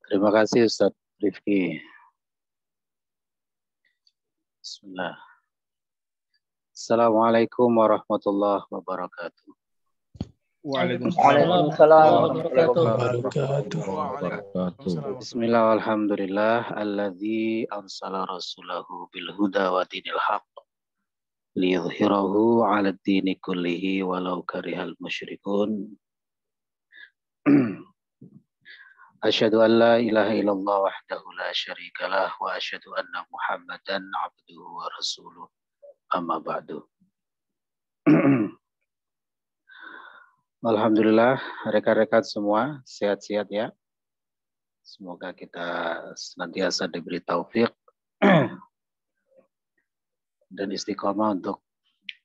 Terima kasih Ustaz Rifki. Bismillah. Assalamualaikum warahmatullahi wabarakatuh. Waalaikumsalam warahmatullahi wabarakatuh. Bismillah walhamdulillah alladzi arsala rasulahu bil huda wa dinil haqq liyudhhirahu 'ala ad-dini kullihi walau karihal musyrikun. Asyhadu an la ilaha illallah wahdahu la syarikalah wa asyhadu anna Muhammadan 'abduhu wa rasuluh. Amma ba'du. Alhamdulillah, rekan-rekan semua sehat-sehat ya. Semoga kita senantiasa diberi taufik dan istiqomah untuk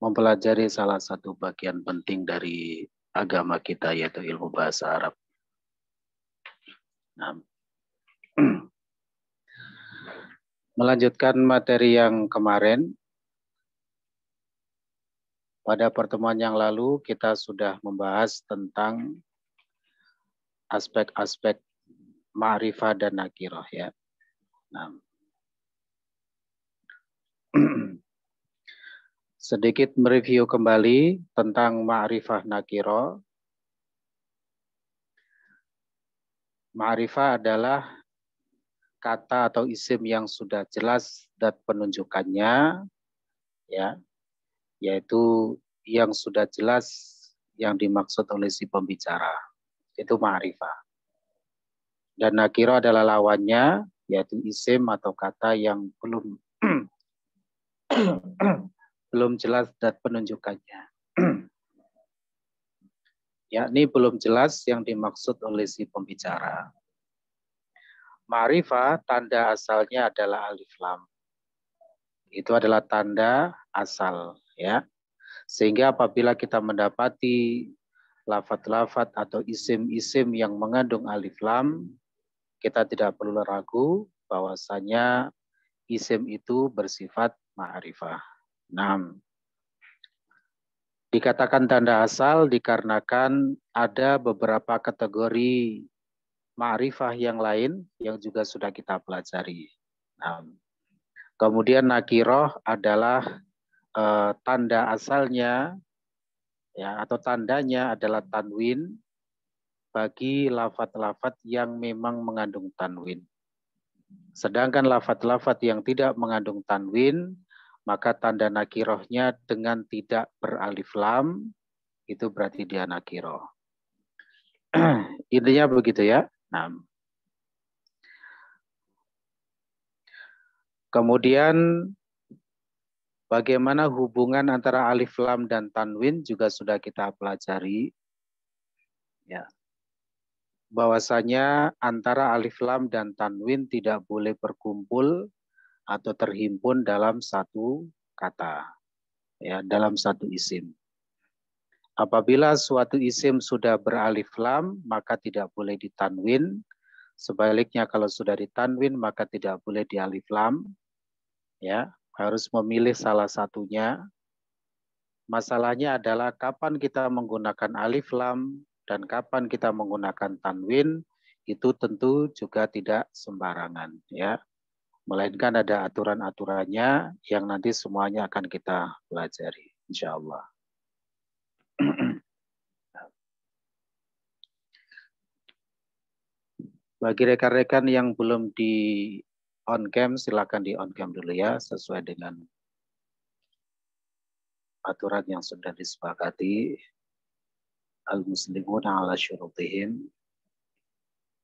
mempelajari salah satu bagian penting dari agama kita, yaitu ilmu bahasa Arab. Nah, melanjutkan materi yang kemarin, pada pertemuan yang lalu kita sudah membahas tentang aspek-aspek ma'rifah dan nakirah ya. Nah, sedikit mereview kembali tentang ma'rifah nakirah. Ma'rifah adalah kata atau isim yang sudah jelas dan penunjukannya ya, yaitu yang sudah jelas yang dimaksud oleh si pembicara. Itu ma'rifah. Dan nakirah adalah lawannya, yaitu isim atau kata yang belum jelas dan penunjukannya. Yakni belum jelas yang dimaksud oleh si pembicara. Ma'rifah tanda asalnya adalah alif lam. Itu adalah tanda asal ya. Sehingga apabila kita mendapati lafaz-lafaz atau isim-isim yang mengandung alif lam, kita tidak perlu ragu bahwasanya isim itu bersifat ma'rifah. 6. Dikatakan tanda asal dikarenakan ada beberapa kategori ma'rifah yang lain yang juga sudah kita pelajari. Nah, kemudian nakirah adalah tanda asalnya ya, atau tandanya adalah tanwin bagi lafaz-lafaz yang memang mengandung tanwin. Sedangkan lafaz-lafaz yang tidak mengandung tanwin, maka tanda nakirahnya dengan tidak beralif lam, itu berarti dia nakirah. Intinya begitu ya. Nah, kemudian bagaimana hubungan antara alif lam dan tanwin juga sudah kita pelajari. Ya. Bahwasanya antara alif lam dan tanwin tidak boleh berkumpul atau terhimpun dalam satu kata. Ya, dalam satu isim. Apabila suatu isim sudah beralif lam, maka tidak boleh ditanwin. Sebaliknya kalau sudah ditanwin, maka tidak boleh dialif lam. Ya, harus memilih salah satunya. Masalahnya adalah kapan kita menggunakan alif lam dan kapan kita menggunakan tanwin, itu tentu juga tidak sembarangan ya. Melainkan ada aturan-aturannya yang nanti semuanya akan kita pelajari insyaallah. Bagi rekan-rekan yang belum di on cam, silakan di on cam dulu ya, sesuai dengan aturan yang sudah disepakati. Al-muslimuna ala syurutihim.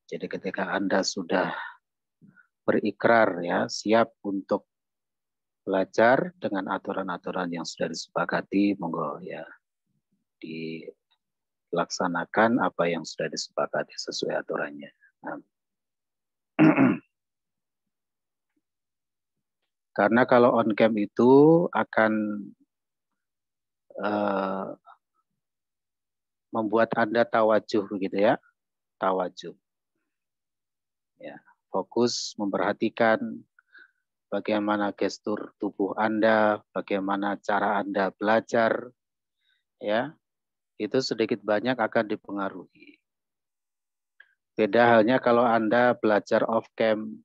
Jadi ketika Anda sudah berikrar ya, siap untuk belajar dengan aturan-aturan yang sudah disepakati, monggo ya dilaksanakan apa yang sudah disepakati sesuai aturannya. Nah. Karena kalau on cam itu akan membuat Anda tawajuh begitu ya, tawajuh. Ya, fokus memperhatikan bagaimana gestur tubuh Anda, bagaimana cara Anda belajar, ya, itu sedikit banyak akan dipengaruhi. Beda halnya kalau Anda belajar off cam,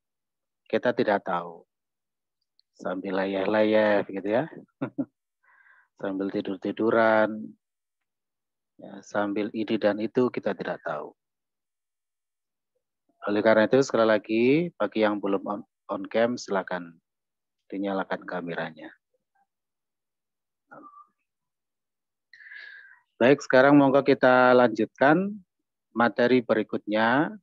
kita tidak tahu. Sambil layah-layah gitu ya. Sambil tidur-tiduran. Ya, sambil ini dan itu kita tidak tahu. Oleh karena itu sekali lagi bagi yang belum on cam silakan dinyalakan kameranya. Baik, sekarang monggo kita lanjutkan materi berikutnya.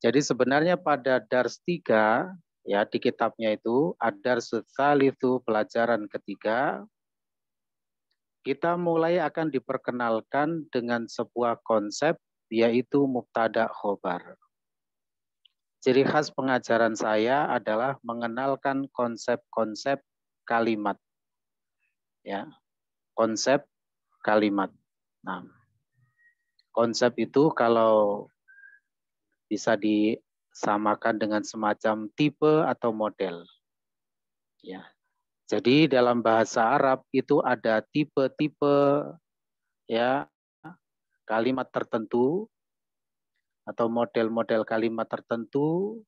Jadi sebenarnya pada dars 3 ya di kitabnya itu ad-dars tsalitsu pelajaran ketiga, kita mulai akan diperkenalkan dengan sebuah konsep yaitu mubtada khobar. Ciri khas pengajaran saya adalah mengenalkan konsep-konsep kalimat. Ya, konsep kalimat. Nah, konsep itu kalau bisa disamakan dengan semacam tipe atau model. Ya. Jadi dalam bahasa Arab itu ada tipe-tipe ya kalimat tertentu atau model-model kalimat tertentu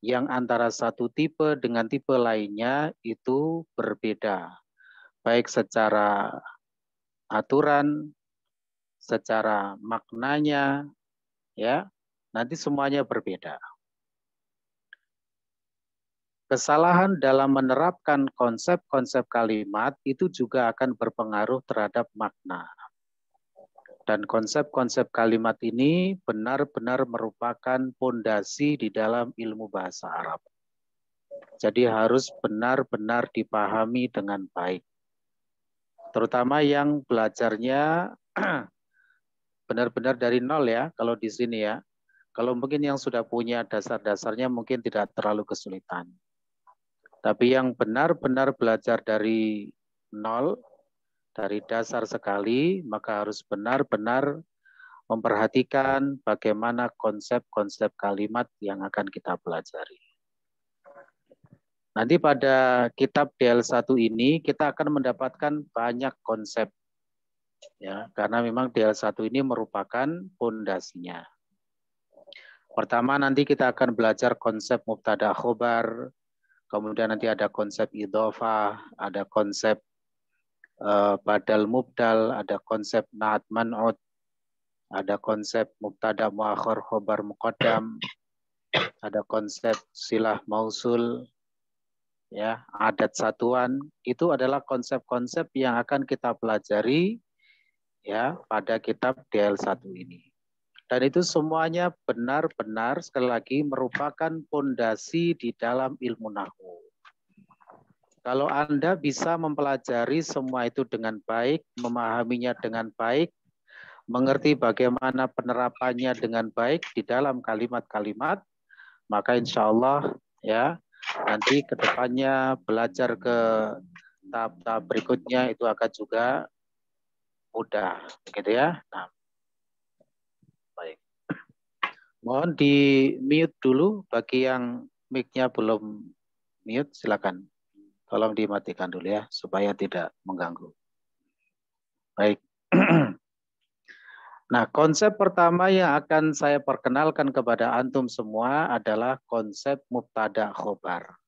yang antara satu tipe dengan tipe lainnya itu berbeda, baik secara aturan, secara maknanya, ya, nanti semuanya berbeda. Kesalahan dalam menerapkan konsep-konsep kalimat itu juga akan berpengaruh terhadap makna. Dan konsep-konsep kalimat ini benar-benar merupakan pondasi di dalam ilmu bahasa Arab. Jadi harus benar-benar dipahami dengan baik. Terutama yang belajarnya benar-benar dari nol ya, kalau di sini ya. Kalau mungkin yang sudah punya dasar-dasarnya mungkin tidak terlalu kesulitan. Tapi yang benar-benar belajar dari nol, dari dasar sekali, maka harus benar-benar memperhatikan bagaimana konsep-konsep kalimat yang akan kita pelajari. Nanti pada kitab DL1 ini kita akan mendapatkan banyak konsep. Ya, karena memang DL1 ini merupakan pondasinya. Pertama nanti kita akan belajar konsep mubtada khobar, kemudian nanti ada konsep idhofah, ada konsep badal mubdal, ada konsep naat man'ud, ada konsep mubtada muakhar khobar muqaddam, ada konsep silah mausul, ya, adat satuan. Itu adalah konsep-konsep yang akan kita pelajari ya pada kitab DL1 ini. Dan itu semuanya benar-benar sekali lagi merupakan pondasi di dalam ilmu nahwu. Kalau Anda bisa mempelajari semua itu dengan baik, memahaminya dengan baik, mengerti bagaimana penerapannya dengan baik di dalam kalimat-kalimat, maka insya Allah ya nanti ke depannya belajar ke tahap-tahap berikutnya itu akan juga mudah, gitu ya. Nah, baik. Mohon di mute dulu bagi yang mic-nya belum mute, silakan. Tolong dimatikan dulu ya supaya tidak mengganggu. Baik. Nah, konsep pertama yang akan saya perkenalkan kepada antum semua adalah konsep mubtada khobar.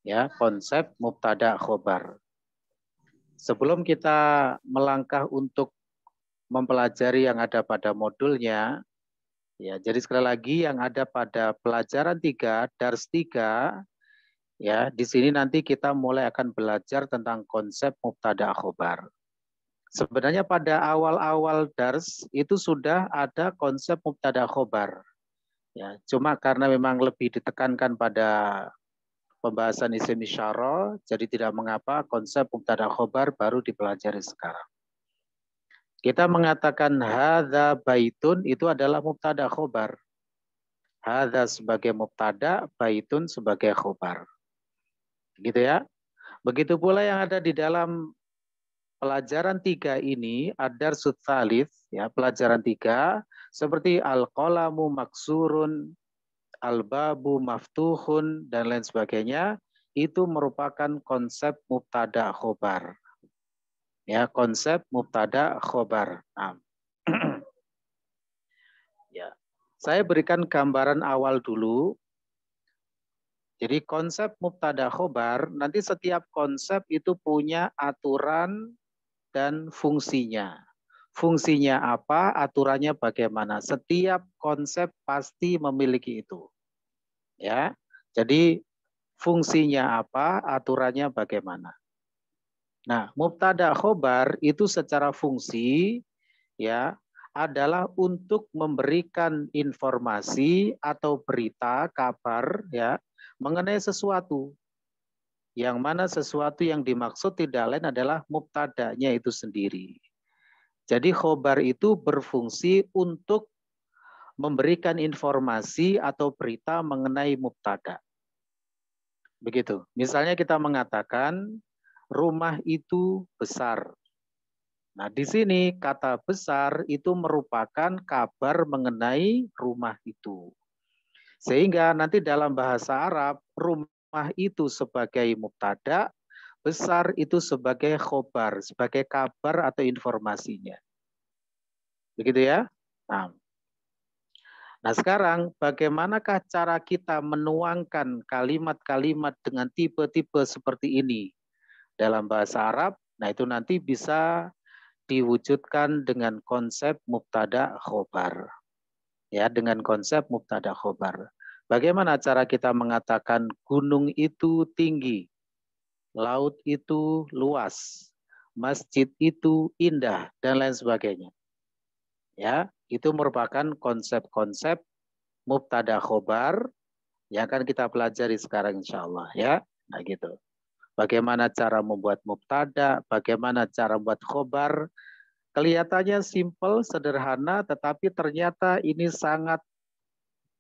Ya, konsep mubtada khobar. Sebelum kita melangkah untuk mempelajari yang ada pada modulnya, ya, jadi sekali lagi yang ada pada pelajaran 3, dars 3, ya, di sini nanti kita mulai akan belajar tentang konsep mubtada khobar. Sebenarnya pada awal-awal dars itu sudah ada konsep mubtada khobar. Ya, cuma karena memang lebih ditekankan pada pembahasan isim isyarah, jadi tidak mengapa konsep mubtada khobar baru dipelajari sekarang. Kita mengatakan hadza baitun itu adalah mubtada khobar. Hadza sebagai mubtada, baitun sebagai khobar. Gitu ya. Begitu pula yang ada di dalam pelajaran 3 ini ad-dars tsalits ya, pelajaran 3 seperti al-qalamu maksurun, al-babu maftuhun dan lain sebagainya, itu merupakan konsep mubtada khobar. Ya, konsep mubtada khobar. Nah. Ya. Saya berikan gambaran awal dulu. Jadi konsep mubtada khobar, nanti setiap konsep itu punya aturan dan fungsinya. Fungsinya apa, aturannya bagaimana. Setiap konsep pasti memiliki itu. Ya. Jadi fungsinya apa, aturannya bagaimana. Nah, mubtada khobar itu secara fungsi ya adalah untuk memberikan informasi atau berita, kabar ya mengenai sesuatu. Yang mana sesuatu yang dimaksud tidak lain adalah mubtadanya itu sendiri. Jadi khobar itu berfungsi untuk memberikan informasi atau berita mengenai mubtada. Begitu. Misalnya kita mengatakan rumah itu besar. Nah, di sini kata besar itu merupakan kabar mengenai rumah itu. Sehingga nanti dalam bahasa Arab, rumah itu sebagai mubtada, besar itu sebagai khobar, sebagai kabar atau informasinya. Begitu ya? Nah, sekarang bagaimanakah cara kita menuangkan kalimat-kalimat dengan tipe-tipe seperti ini dalam bahasa Arab? Nah, itu nanti bisa diwujudkan dengan konsep mubtada khobar. Ya, dengan konsep mubtada khobar. Bagaimana cara kita mengatakan gunung itu tinggi, laut itu luas, masjid itu indah, dan lain sebagainya. Ya, itu merupakan konsep-konsep mubtada khobar yang akan kita pelajari sekarang insya Allah ya. Nah gitu. Bagaimana cara membuat mubtada, bagaimana cara membuat khobar. Kelihatannya simple, sederhana, tetapi ternyata ini sangat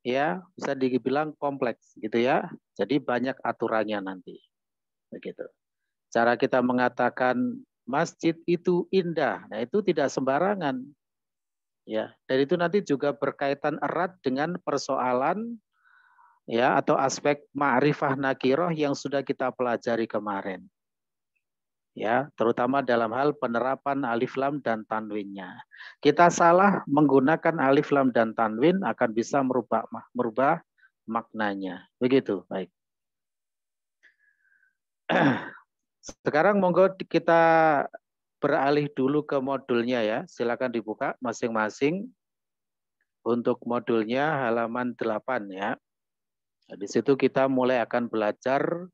ya bisa dibilang kompleks gitu ya. Jadi banyak aturannya nanti. Begitu. Cara kita mengatakan masjid itu indah, nah itu tidak sembarangan. Ya, dan itu nanti juga berkaitan erat dengan persoalan ya atau aspek ma'rifah nakiroh yang sudah kita pelajari kemarin. Ya, terutama dalam hal penerapan alif lam dan tanwinnya. Kita salah menggunakan alif lam dan tanwin akan bisa merubah maknanya. Begitu, baik. Sekarang monggo kita beralih dulu ke modulnya ya. Silakan dibuka masing-masing. Untuk modulnya halaman 8 ya. Nah, di situ kita mulai akan belajar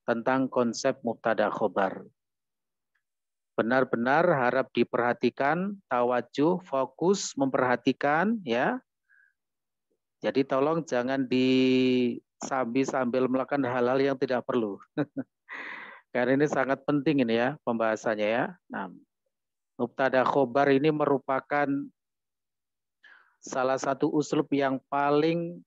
tentang konsep mubtada khobar. Benar-benar harap diperhatikan, tawajuh, fokus, memperhatikan ya. Jadi tolong jangan sambil melakukan hal-hal yang tidak perlu. Karena ini sangat penting ini ya pembahasannya ya. Nah, mubtada khobar ini merupakan salah satu uslub yang paling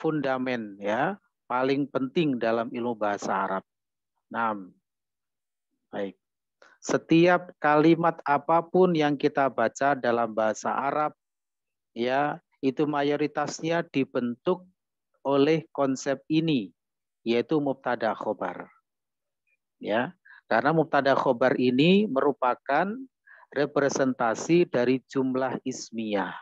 fundamen ya, paling penting dalam ilmu bahasa Arab. Nah, baik. Setiap kalimat apapun yang kita baca dalam bahasa Arab ya, itu mayoritasnya dibentuk oleh konsep ini yaitu mubtada khobar. Ya, karena mubtada khobar ini merupakan representasi dari jumlah ismiyah.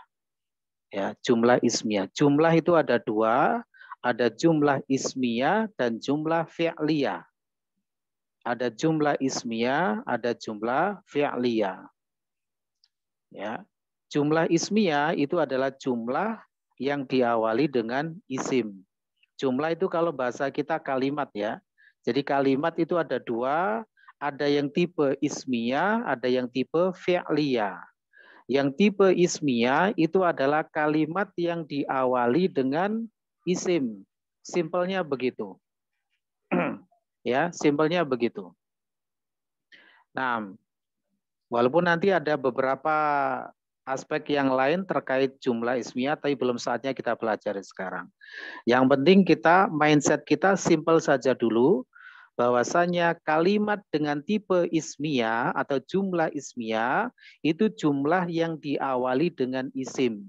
Ya, jumlah ismiyah. Jumlah itu ada dua, ada jumlah ismiyah dan jumlah fi'liyah. Ada jumlah ismiyah, ada jumlah fi'liyah. Ya, jumlah ismiyah itu adalah jumlah yang diawali dengan isim. Jumlah itu kalau bahasa kita kalimat ya. Jadi kalimat itu ada dua, ada yang tipe ismiyah, ada yang tipe fi'liyah. Yang tipe ismiyah itu adalah kalimat yang diawali dengan isim. Simpelnya begitu. Ya, simpelnya begitu. Nah, walaupun nanti ada beberapa aspek yang lain terkait jumlah ismiyah, tapi belum saatnya kita pelajari sekarang. Yang penting kita, mindset kita simpel saja dulu, bahwasanya kalimat dengan tipe ismiyah atau jumlah ismiyah itu jumlah yang diawali dengan isim.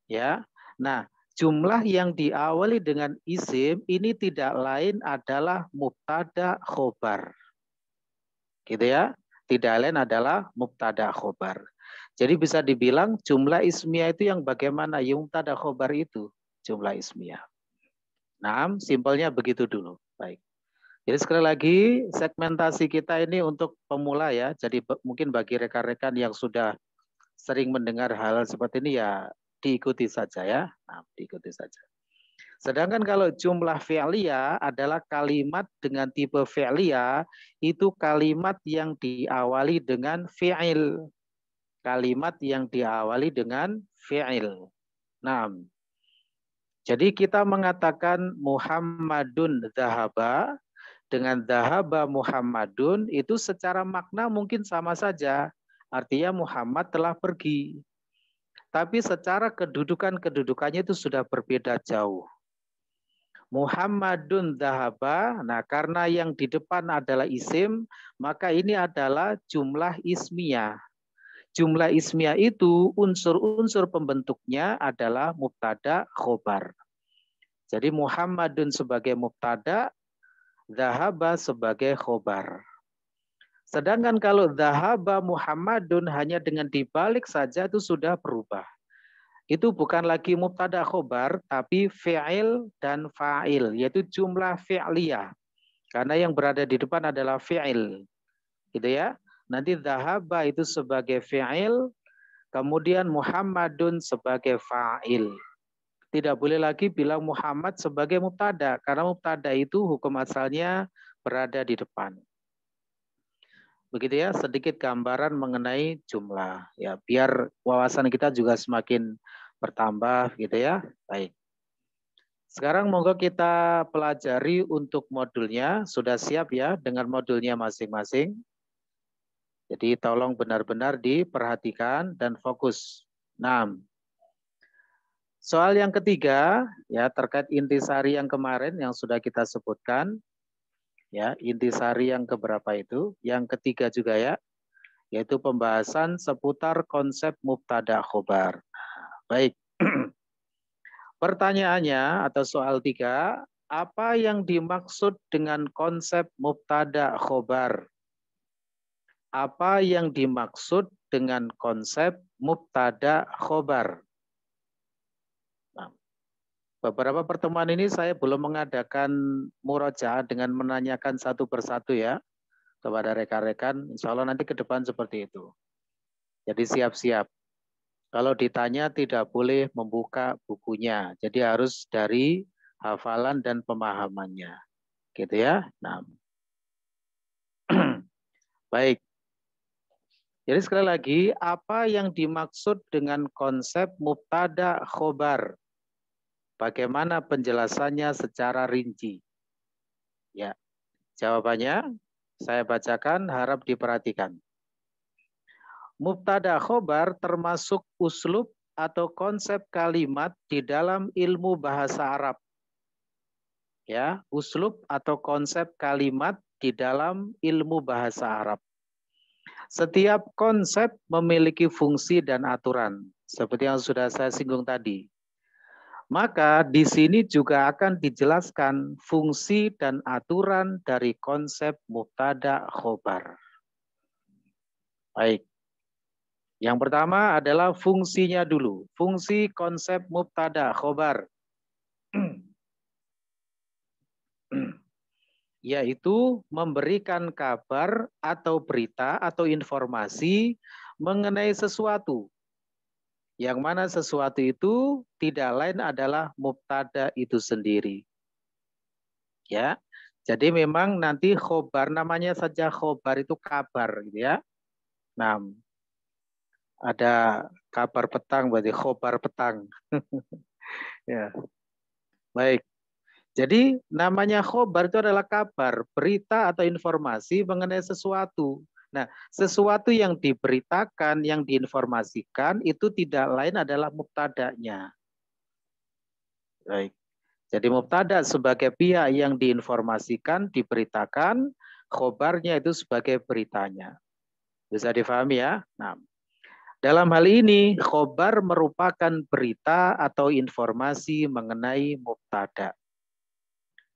Ya. Nah, jumlah yang diawali dengan isim ini tidak lain adalah mubtada khobar. Gitu ya. Tidak lain adalah mubtada khobar. Jadi bisa dibilang jumlah ismiyah itu yang bagaimana? Yang mubtada khobar itu jumlah ismiyah. Nah, simpelnya begitu dulu. Baik. Jadi sekali lagi segmentasi kita ini untuk pemula ya. Jadi mungkin bagi rekan-rekan yang sudah sering mendengar hal seperti ini ya diikuti saja ya. Nah, diikuti saja. Sedangkan kalau jumlah fi'liyah adalah kalimat dengan tipe fi'liyah itu kalimat yang diawali dengan fi'il. Kalimat yang diawali dengan fi'il. Nah, jadi kita mengatakan Muhammadun zahaba dengan zahaba Muhammadun itu secara makna mungkin sama saja. Artinya Muhammad telah pergi. Tapi secara kedudukannya itu sudah berbeda jauh. Muhammadun zahaba, nah karena yang di depan adalah isim, maka ini adalah jumlah ismiyah. Jumlah ismiyah itu unsur-unsur pembentuknya adalah mubtada khobar. Jadi Muhammadun sebagai mubtada, zahaba sebagai khobar. Sedangkan kalau zahaba Muhammadun hanya dengan dibalik saja itu sudah berubah. Itu bukan lagi mubtada khobar, tapi fi'il dan fa'il, yaitu jumlah fi'liyah. Karena yang berada di depan adalah fi'il. Gitu ya. Nanti zahaba itu sebagai fi'il, kemudian Muhammadun sebagai fa'il. Tidak boleh lagi bilang Muhammad sebagai mubtada, karena mubtada itu hukum asalnya berada di depan. Begitu ya, sedikit gambaran mengenai jumlah. Ya, biar wawasan kita juga semakin bertambah gitu ya. Baik. Sekarang monggo kita pelajari untuk modulnya. Sudah siap ya dengan modulnya masing-masing? Jadi tolong benar-benar diperhatikan dan fokus. 6. Soal yang ketiga ya terkait intisari yang kemarin yang sudah kita sebutkan. Ya, intisari yang keberapa itu? Yang ketiga juga ya, yaitu pembahasan seputar konsep mubtada khobar. Baik. Pertanyaannya atau soal 3, apa yang dimaksud dengan konsep mubtada khobar? Apa yang dimaksud dengan konsep mubtada khobar? Nah, beberapa pertemuan ini saya belum mengadakan murojaah dengan menanyakan satu persatu ya kepada rekan-rekan. Insya Allah nanti ke depan seperti itu. Jadi siap-siap. Kalau ditanya tidak boleh membuka bukunya. Jadi harus dari hafalan dan pemahamannya. Gitu ya. Nah. Baik. Jadi sekali lagi, apa yang dimaksud dengan konsep mubtada khobar? Bagaimana penjelasannya secara rinci? Ya, jawabannya saya bacakan, harap diperhatikan. Mubtada khobar termasuk uslub atau konsep kalimat di dalam ilmu bahasa Arab. Ya, uslub atau konsep kalimat di dalam ilmu bahasa Arab. Setiap konsep memiliki fungsi dan aturan, seperti yang sudah saya singgung tadi. Maka di sini juga akan dijelaskan fungsi dan aturan dari konsep mubtada khobar. Baik. Yang pertama adalah fungsinya dulu. Fungsi konsep mubtada khobar. Yaitu memberikan kabar atau berita atau informasi mengenai sesuatu. Yang mana sesuatu itu tidak lain adalah mubtada itu sendiri. Ya. Jadi memang nanti khobar namanya saja khobar itu kabar gitu ya. Nah, ada kabar petang berarti khobar petang. Ya. Baik. Jadi namanya khobar itu adalah kabar, berita atau informasi mengenai sesuatu. Nah, sesuatu yang diberitakan, yang diinformasikan itu tidak lain adalah mubtadanya. Baik. Jadi mubtada sebagai pihak yang diinformasikan, diberitakan, khobarnya itu sebagai beritanya. Bisa difahami ya? Nah, dalam hal ini khobar merupakan berita atau informasi mengenai mubtada.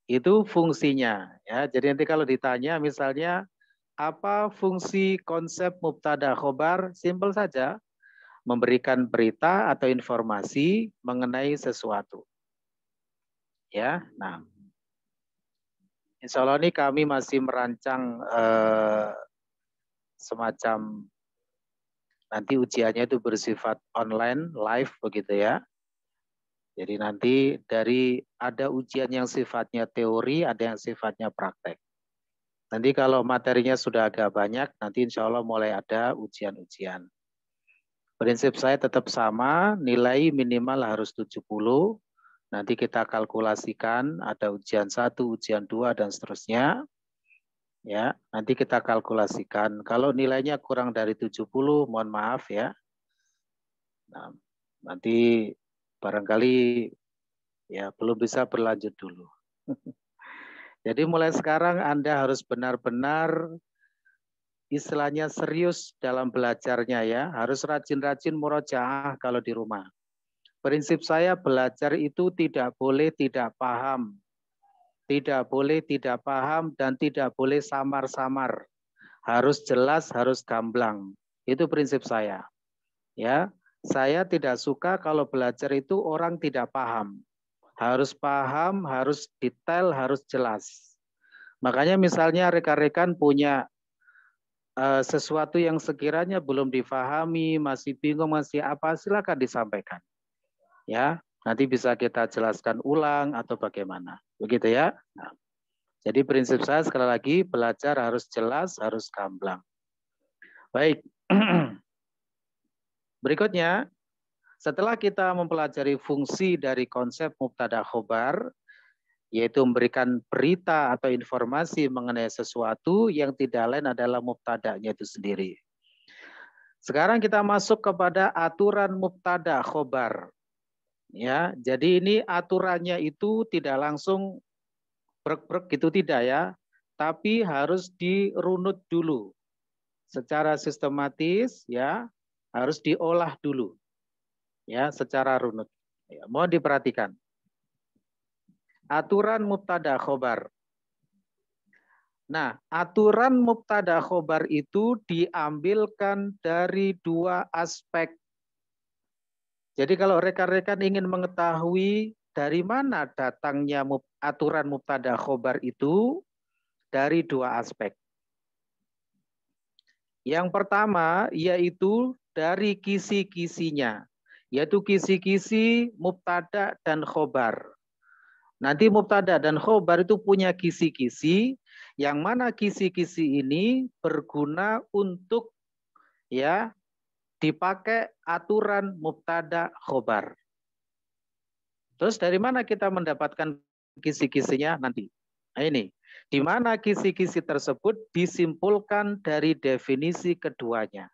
Itu fungsinya ya. Jadi nanti kalau ditanya misalnya apa fungsi konsep mubtada khobar, simpel saja. memberikan berita atau informasi mengenai sesuatu. Ya, nah, insya Allah ini kami masih merancang semacam nanti ujiannya itu bersifat online, live begitu ya. Jadi nanti dari ada ujian yang sifatnya teori, ada yang sifatnya praktek. Nanti kalau materinya sudah agak banyak, nanti insya Allah mulai ada ujian-ujian. Prinsip saya tetap sama, nilai minimal harus 70. Nanti kita kalkulasikan, ada ujian 1, ujian 2, dan seterusnya. Ya, nanti kita kalkulasikan. Kalau nilainya kurang dari 70, mohon maaf ya. Nah, nanti barangkali ya belum bisa berlanjut dulu. Jadi mulai sekarang Anda harus benar-benar istilahnya serius dalam belajarnya ya. Harus rajin-rajin murojaah kalau di rumah. Prinsip saya belajar itu tidak boleh tidak paham. Tidak boleh tidak paham dan tidak boleh samar-samar. Harus jelas, harus gamblang. Itu prinsip saya. Ya, saya tidak suka kalau belajar itu orang tidak paham. Harus paham, harus detail, harus jelas. Makanya misalnya rekan-rekan punya sesuatu yang sekiranya belum difahami, masih bingung, masih apa, silakan disampaikan. Ya, nanti bisa kita jelaskan ulang atau bagaimana. Begitu ya. Nah, jadi prinsip saya sekali lagi belajar harus jelas, harus gamblang. Baik. Berikutnya, setelah kita mempelajari fungsi dari konsep mubtada khobar, yaitu memberikan berita atau informasi mengenai sesuatu yang tidak lain adalah mubtada'nya itu sendiri. Sekarang kita masuk kepada aturan mubtada khobar. Ya, jadi ini aturannya itu tidak langsung brek-brek gitu tidak ya, tapi harus dirunut dulu secara sistematis ya, harus diolah dulu ya secara runut. Ya, mohon diperhatikan. Aturan mubtada khobar. Nah, aturan mubtada khobar itu diambilkan dari dua aspek. Jadi kalau rekan-rekan ingin mengetahui dari mana datangnya aturan mubtada khobar itu, dari dua aspek. Yang pertama yaitu dari kisi-kisinya, yaitu kisi-kisi mubtada dan khobar. Nanti mubtada dan khobar itu punya kisi-kisi, yang mana kisi-kisi ini berguna untuk ya dipakai aturan mubtada khobar. Terus dari mana kita mendapatkan kisi-kisinya nanti? Nah ini, di mana kisi-kisi tersebut disimpulkan dari definisi keduanya.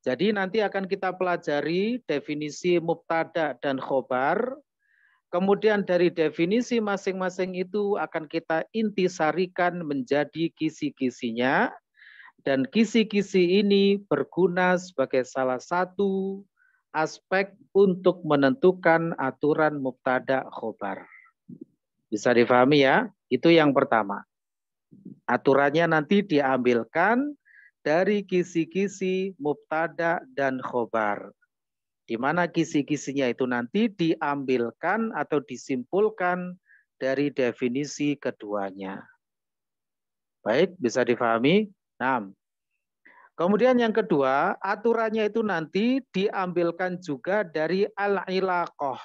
Jadi nanti akan kita pelajari definisi mubtada dan khobar. Kemudian dari definisi masing-masing itu akan kita intisarikan menjadi kisi-kisinya. Dan kisi-kisi ini berguna sebagai salah satu aspek untuk menentukan aturan mubtada khobar. Bisa difahami ya? Itu yang pertama. Aturannya nanti diambilkan dari kisi-kisi mubtada dan khobar. Di mana kisi-kisinya itu nanti diambilkan atau disimpulkan dari definisi keduanya. Baik, bisa difahami? Nah, kemudian yang kedua, aturannya itu nanti diambilkan juga dari al-ilaqah.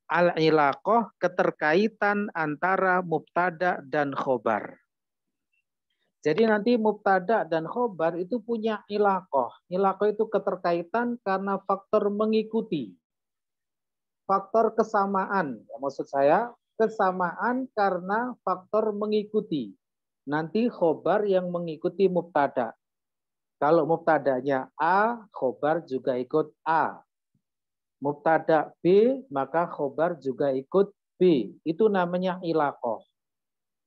Al-ilaqah, keterkaitan antara mubtada dan khobar. Jadi nanti mubtada dan khobar itu punya ilaqah. Ilaqah itu keterkaitan karena faktor mengikuti. Faktor kesamaan. Maksud saya, kesamaan karena faktor mengikuti. Nanti khobar yang mengikuti mubtada. Kalau mubtadanya A, khobar juga ikut A. Mubtada B, maka khobar juga ikut B. Itu namanya ilaqah.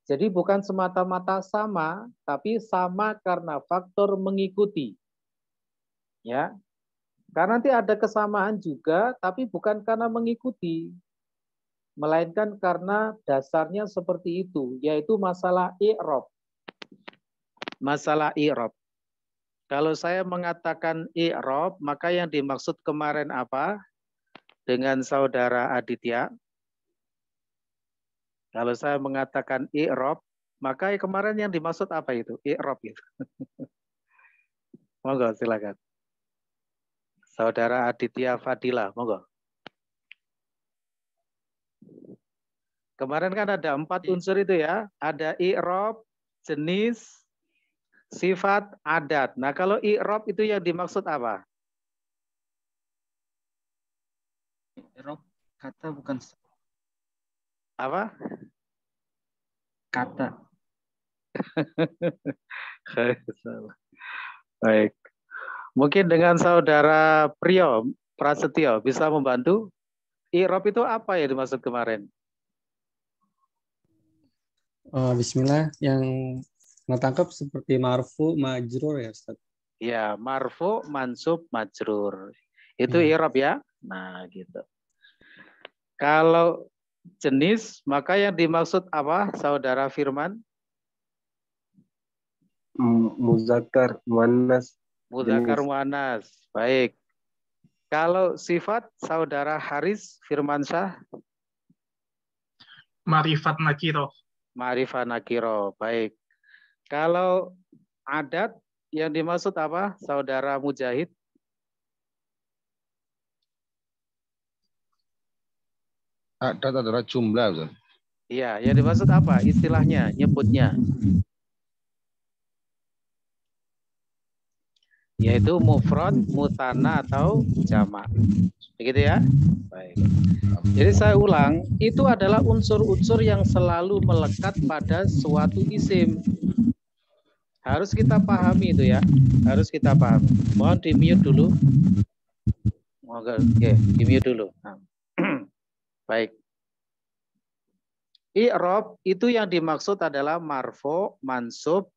Jadi bukan semata-mata sama, tapi sama karena faktor mengikuti. Ya. Karena nanti ada kesamaan juga, tapi bukan karena mengikuti. Melainkan karena dasarnya seperti itu, yaitu masalah i'rab. Masalah i'rab. Kalau saya mengatakan i'rab, maka yang dimaksud kemarin apa? Dengan saudara Aditya. Kalau saya mengatakan i'rab, maka kemarin yang dimaksud apa itu? I'rab itu. Monggo silakan. Saudara Aditya Fadila, monggo. Kemarin kan ada 4 unsur itu ya. Ada i'rab, jenis, sifat, adat. Nah, kalau i'rab itu yang dimaksud apa? I'rab kata bukan Apa? kata. Baik. Mungkin dengan saudara Prasetyo bisa membantu. I'rab itu apa ya dimaksud kemarin? Bismillah, yang tangkap seperti marfu, majrur ya Ustaz. Ya, marfu, mansub, majrur. Itu i'rab ya. Nah, gitu. Kalau jenis, maka yang dimaksud apa, saudara Firman? Muzakkar, muannas. Muzakkar, muannas. Baik. Kalau sifat, saudara Haris Firmansyah? Ma'rifat nakiro. Ma'rifat nakiro. Baik. Kalau adat, yang dimaksud apa, saudara Mujahid? Adat adalah jumlah. Iya, yang dimaksud apa? Istilahnya, nyebutnya. Yaitu mufrad, musanna atau jamak. Begitu ya? Baik. Jadi saya ulang, itu adalah unsur-unsur yang selalu melekat pada suatu isim. Harus kita pahami itu ya. Harus kita pahami. Mohon di-mute dulu. Oke, di-mute dulu. Nah. Baik. I'rab itu yang dimaksud adalah marfu, mansub,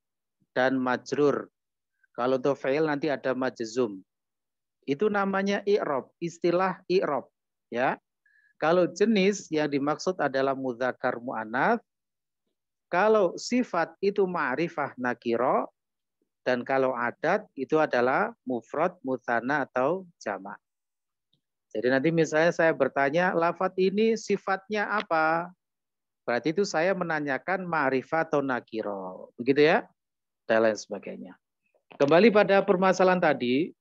dan majrur. Kalau untuk fi'il nanti ada majzum. Itu namanya i'rab, istilah i'rab, ya. Kalau jenis yang dimaksud adalah mudzakkar muannats. Kalau sifat itu ma'rifah nakiro, dan kalau adat itu adalah mufrad, musanna atau jamak. Jadi nanti misalnya saya bertanya, lafadz ini sifatnya apa? Berarti itu saya menanyakan ma'rifah atau nakiro. Begitu ya? Dan lain sebagainya. Kembali pada permasalahan tadi.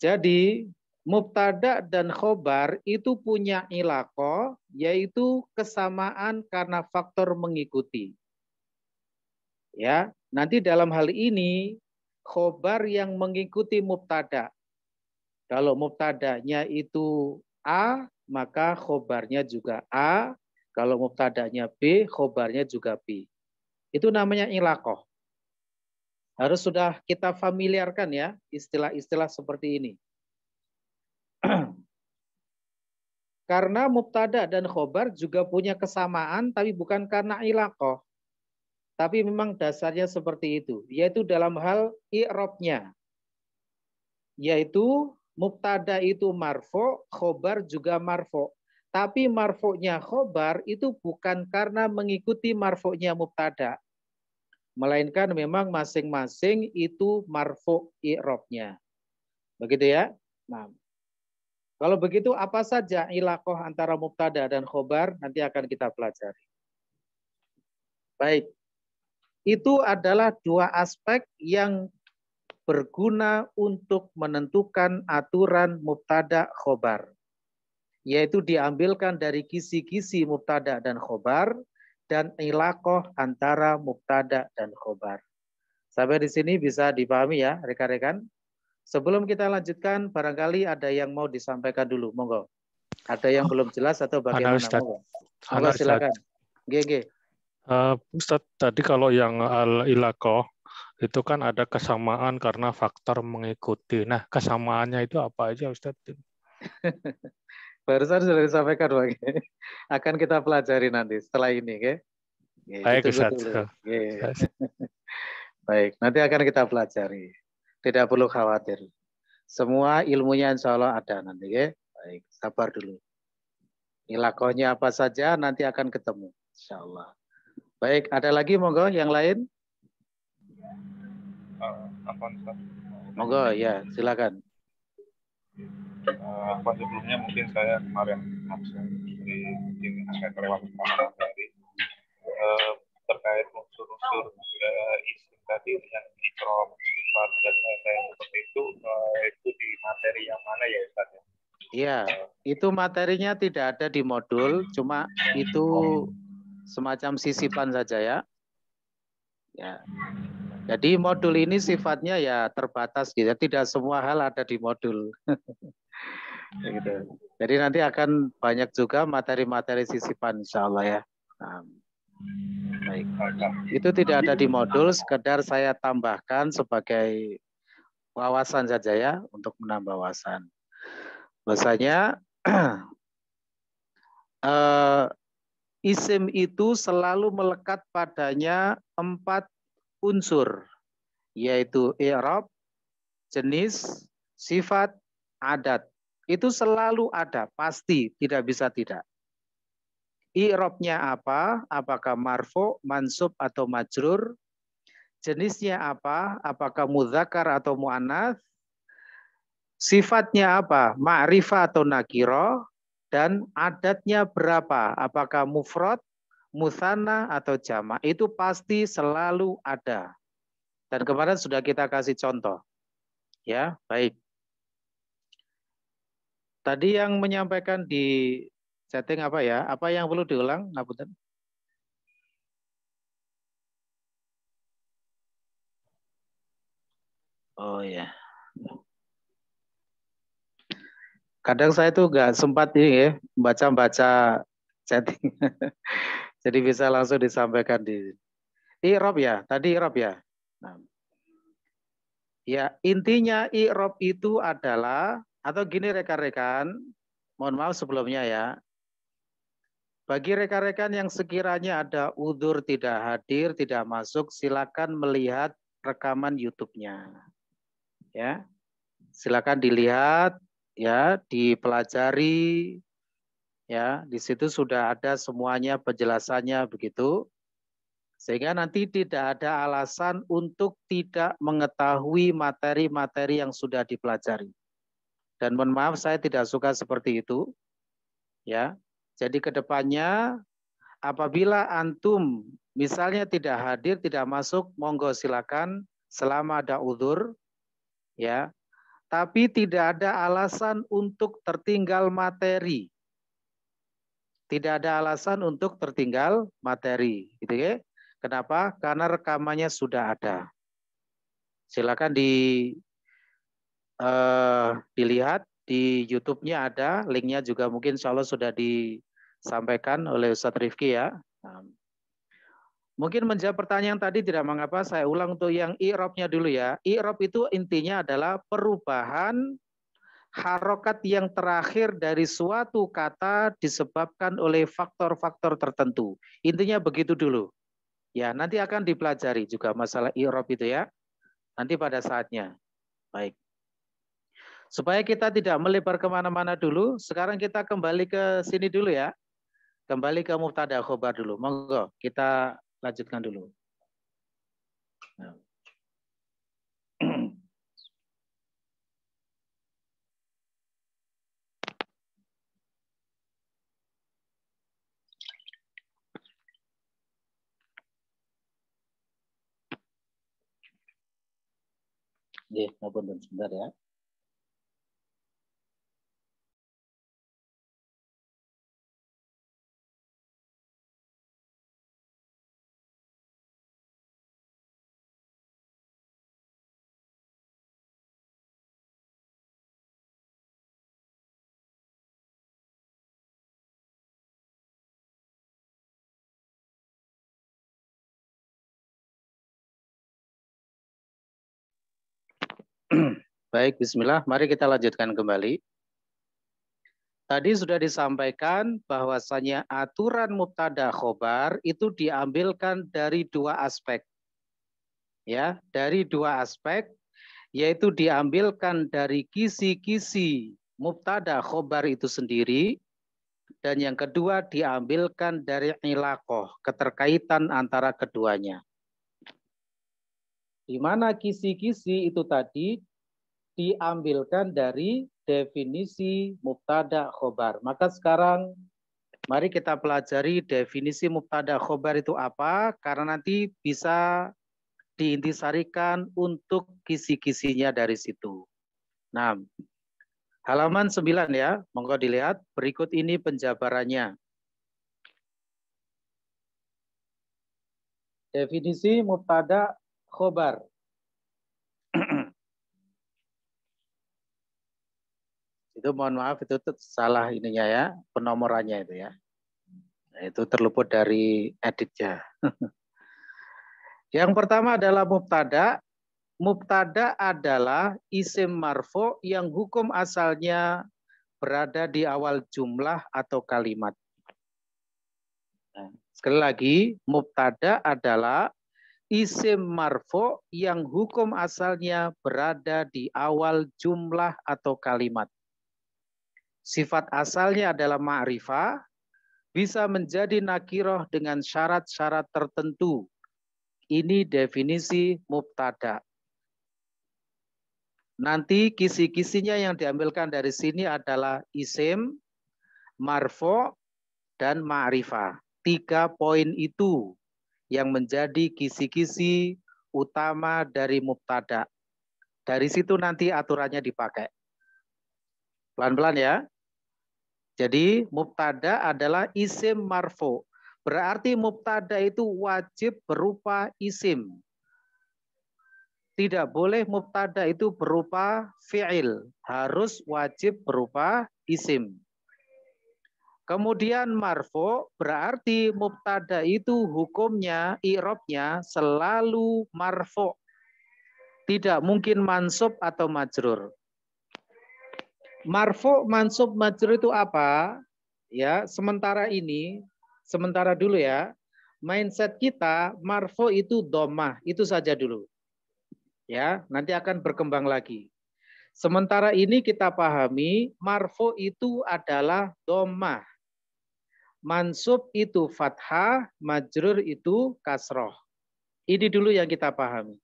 Jadi mubtada dan khobar itu punya ilaqah, yaitu kesamaan karena faktor mengikuti. Ya, nanti dalam hal ini khobar yang mengikuti mubtada. Kalau mubtadanya itu A, maka khobarnya juga A. Kalau mubtadanya B, khobarnya juga B. Itu namanya ilaqah. Harus sudah kita familiarkan ya istilah-istilah seperti ini. Karena mubtada dan khobar juga punya kesamaan, tapi bukan karena ilaqah. Tapi memang dasarnya seperti itu, yaitu dalam hal i'rabnya. Yaitu mubtada itu marfu, khobar juga marfu. Tapi marfu'nya khobar itu bukan karena mengikuti marfu'nya mubtada. Melainkan memang masing-masing itu marfu' i'rabnya. Begitu ya? Nah, kalau begitu apa saja ilaqah antara mubtada dan khobar nanti akan kita pelajari. Baik. Itu adalah dua aspek yang berguna untuk menentukan aturan mubtada khobar. Yaitu diambilkan dari kisi-kisi mubtada dan khobar dan ilaqah antara mubtada dan khobar. Sampai di sini bisa dipahami ya rekan-rekan. Sebelum kita lanjutkan, barangkali ada yang mau disampaikan dulu, monggo. Ada yang belum jelas atau bagaimana? Monggo. Monggo silakan. GG. Ustaz, tadi kalau yang al-ilaqah itu kan ada kesamaan karena faktor mengikuti. Nah, kesamaannya itu apa aja, Ustaz? Barusan sudah disampaikan, Bang. Akan kita pelajari nanti setelah ini, oke? Baik, Ustaz. Baik, nanti akan kita pelajari. Tidak perlu khawatir. Semua ilmunya insya Allah ada nanti, oke? Baik, sabar dulu. Ilaqahnya apa saja nanti akan ketemu, insya Allah. Baik, ada lagi monggo yang lain? Monggo ya, silakan. Sebelumnya mungkin saya kemarin absen mungkin agak kelewat dari terkait unsur-unsur isim tadi yang ikram, sifat dan lain-lain seperti itu di materi yang mana ya Ustaz? Iya, itu materinya tidak ada di modul, cuma itu semacam sisipan saja ya. Ya. Jadi modul ini sifatnya ya terbatas gitu, tidak semua hal ada di modul. Gitu. Jadi nanti akan banyak juga materi-materi sisipan insya Allah ya. Nah, baik. Itu tidak ada di modul, sekedar saya tambahkan sebagai wawasan saja ya, untuk menambah wawasan. Bahasanya isim itu selalu melekat padanya 4 unsur, yaitu i'rab, jenis, sifat, adat. Itu selalu ada, pasti, tidak bisa tidak. I'rabnya apa? Apakah marfu, mansub atau majrur? Jenisnya apa? Apakah mudzakkar atau muannats? Sifatnya apa? Ma'rifah atau nakiro? Dan adatnya berapa? Apakah mufrad, musanna atau jama'? Itu pasti selalu ada. Dan kemarin sudah kita kasih contoh. Ya, baik. Tadi yang menyampaikan di setting apa ya? Apa yang perlu diulang? Ngapunten. Oh ya. Kadang saya tuh nggak sempat ini ya, baca-baca chatting. Jadi bisa langsung disampaikan di i'rab ya. Tadi i'rab ya. Nah. Ya, intinya i'rab itu adalah, atau gini rekan-rekan, mohon maaf sebelumnya ya. Bagi rekan-rekan yang sekiranya ada udzur tidak hadir, tidak masuk, silakan melihat rekaman YouTube-nya. Ya. Silakan dilihat, ya, dipelajari, ya, di situ sudah ada semuanya penjelasannya begitu, sehingga nanti tidak ada alasan untuk tidak mengetahui materi-materi yang sudah dipelajari. Dan mohon maaf saya tidak suka seperti itu, ya. Jadi kedepannya apabila antum misalnya tidak hadir, tidak masuk, monggo silakan selama ada udzur, ya. Tapi tidak ada alasan untuk tertinggal materi. Tidak ada alasan untuk tertinggal materi, gitu ya. Kenapa? Karena rekamannya sudah ada. Silakan dilihat di YouTube-nya ada, linknya juga mungkin insya Allah sudah disampaikan oleh Ustadz Rifki ya. Mungkin menjawab pertanyaan tadi tidak mengapa, saya ulang untuk yang i'rabnya dulu ya. I'rab itu intinya adalah perubahan harokat yang terakhir dari suatu kata disebabkan oleh faktor-faktor tertentu. Intinya begitu dulu. Ya, nanti akan dipelajari juga masalah i'rab itu ya. Nanti pada saatnya. Baik. Supaya kita tidak melebar kemana-mana dulu, sekarang kita kembali ke sini dulu ya. Kembali ke mubtada khobar dulu. Monggo, kita lanjutkan dulu. Nah. Ngapunten sebentar ya. Baik, bismillah. Mari kita lanjutkan kembali. Tadi sudah disampaikan bahwasanya aturan mubtada khobar itu diambilkan dari 2 aspek. Ya, dari 2 aspek, yaitu diambilkan dari kisi-kisi mubtada khobar itu sendiri, dan yang kedua diambilkan dari ilaqoh, keterkaitan antara keduanya. Di mana kisi-kisi itu tadi diambilkan dari definisi mubtada khobar. Maka sekarang mari kita pelajari definisi mubtada khobar itu apa, karena nanti bisa diintisarikan untuk kisi-kisinya dari situ. Nah, halaman 9 ya, monggo dilihat. Berikut ini penjabarannya. Definisi mubtada khobar. Itu mohon maaf, itu salah ininya ya, penomorannya itu ya. Nah, itu terluput dari editnya. Yang pertama adalah mubtada. Mubtada adalah isim marfu yang hukum asalnya berada di awal jumlah atau kalimat. Nah, sekali lagi, mubtada adalah isim marfu yang hukum asalnya berada di awal jumlah atau kalimat. Sifat asalnya adalah ma'rifah, bisa menjadi nakiroh dengan syarat-syarat tertentu. Ini definisi mubtada. Nanti kisi-kisinya yang diambilkan dari sini adalah isim, marfu, dan ma'rifah. 3 poin itu yang menjadi kisi-kisi utama dari mubtada. Dari situ nanti aturannya dipakai. Pelan-pelan ya. Jadi mubtada adalah isim marfu. Berarti mubtada itu wajib berupa isim. Tidak boleh mubtada itu berupa fi'il. Harus wajib berupa isim. Kemudian marfu berarti mubtada itu hukumnya, i'rabnya selalu marfu. Tidak mungkin mansub atau majrur. Marfu, mansub, majrur itu apa? Ya, sementara dulu ya. Mindset kita marfu itu dhammah, itu saja dulu. Ya, nanti akan berkembang lagi. Sementara ini kita pahami marfu itu adalah dhammah. Mansub itu fathah, majrur itu kasroh. Ini dulu yang kita pahami.